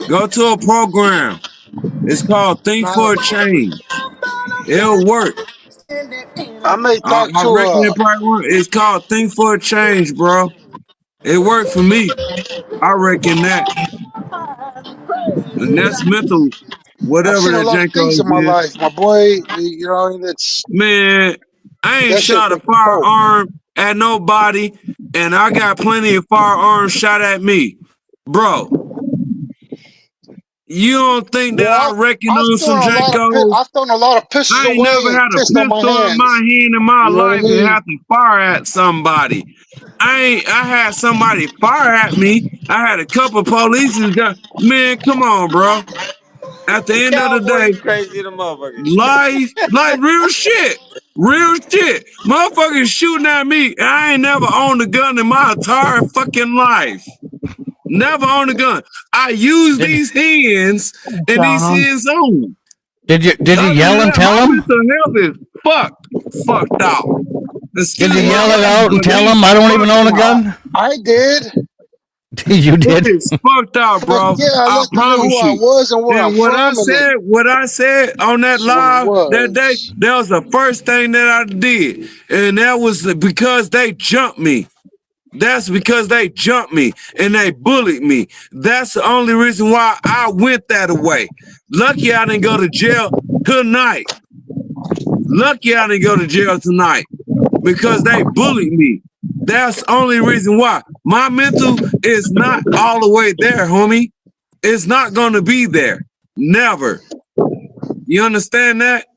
Go to a program. It's called Think Now, for a Change. It'll work. I may talk I to reckon it probably work. It's called Think for a Change, bro. It worked for me. I reckon that. And that's mental, I've whatever seen a that lot of things Jankos in my is. life, my boy. You know, it's Man, I ain't that shit shot a take a toll. firearm at nobody, and I got plenty of firearms shot at me. Bro, you don't think that I Well, reckon I've on some thrown a lot of Jankos? I've thrown a lot of pistols I ain't away never and had a pissed on my pistol in my hands. hand in my You know what I life and mean? have to fire at somebody. I had somebody fire at me. I had a couple police got, man, come on, bro. At the end of the Cowboy, day, you crazy the motherfucker. life, like real shit. Real shit. Motherfuckers shooting at me. And I ain't never owned a gun in my entire fucking life. Never owned a gun. I use these hands and these John, hands on. did you Other yell than and that, tell my him? mental health is fucked out. Did you Excuse my yell it language, out and but tell him it's I don't even own a fucked out. gun? I did. You did. It's fucked out, Fuck bro. yeah, I I let them know who promise I you. was and where I'm And from, and then what I said on that that's what it live that day, was. that was the first thing that I did. And that was because they jumped me. That's because they jumped me and they bullied me. That's the only reason why I went that way. Lucky I didn't go to jail tonight. Lucky I didn't go to jail tonight because they bullied me. That's the only reason why. My mental is not all the way there, homie. It's not going to be there. Never. You understand that?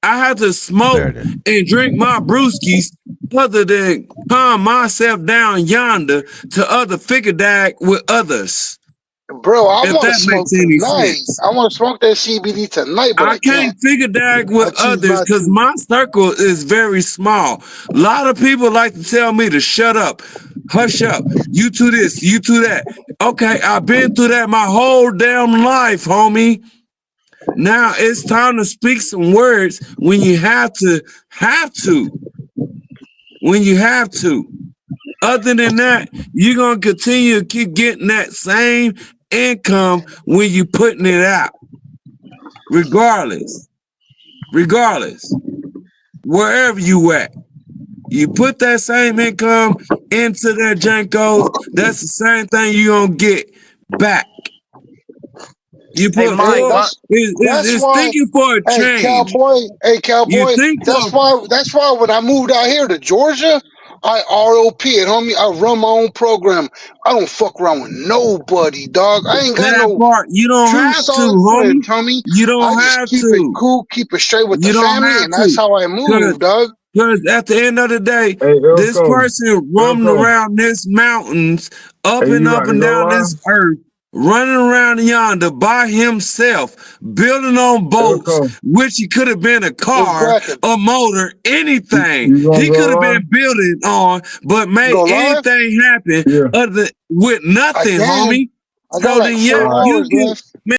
I have to smoke and drink my brewskis other than calm myself down yonder to other figure dag with others. Bro, I If want to that smoke makes any tonight. sense. I want to smoke that CBD tonight, but I I can't can't. figure dag I with choose others not because to. my circle is very small. A lot of people like to tell me to shut up, hush up, you do this, you do that. Okay, I've been through that my whole damn life, homie. Now it's time to speak some words when you have to. When you have to. Other than that, you're going to continue to keep getting that same income when you putting it out. Regardless. Wherever you at. You put that same income into that Jankos, that's the same thing you're going to get back. You Hey, put Hey, Mike, four, my that's it's why. thinking for a Hey, change. cowboy. Hey, You cowboy. think That's for why. That's why when I moved out here to Georgia, I ROP it, homie. I run my own program. I don't fuck around with nobody, dog. I ain't got that no part, you don't true have to, solid homie. friends, homie. You I don't just have keep it to. cool, keep it straight with the You don't family, have and that's to. how I move, dog. Because at the end of the day, Hey, this Elko, person roaming Elko, around this mountains, hey, you up about to and go down live? this earth, running around yonder by himself, building on boats, Elko, which he could have been a What's car, cracking? a motor, anything. you gonna He go could have live? been building on, but made Go live? anything happen Yeah. other with I nothing, can. homie. I got So like then, yeah, All 4 right. you hours can left.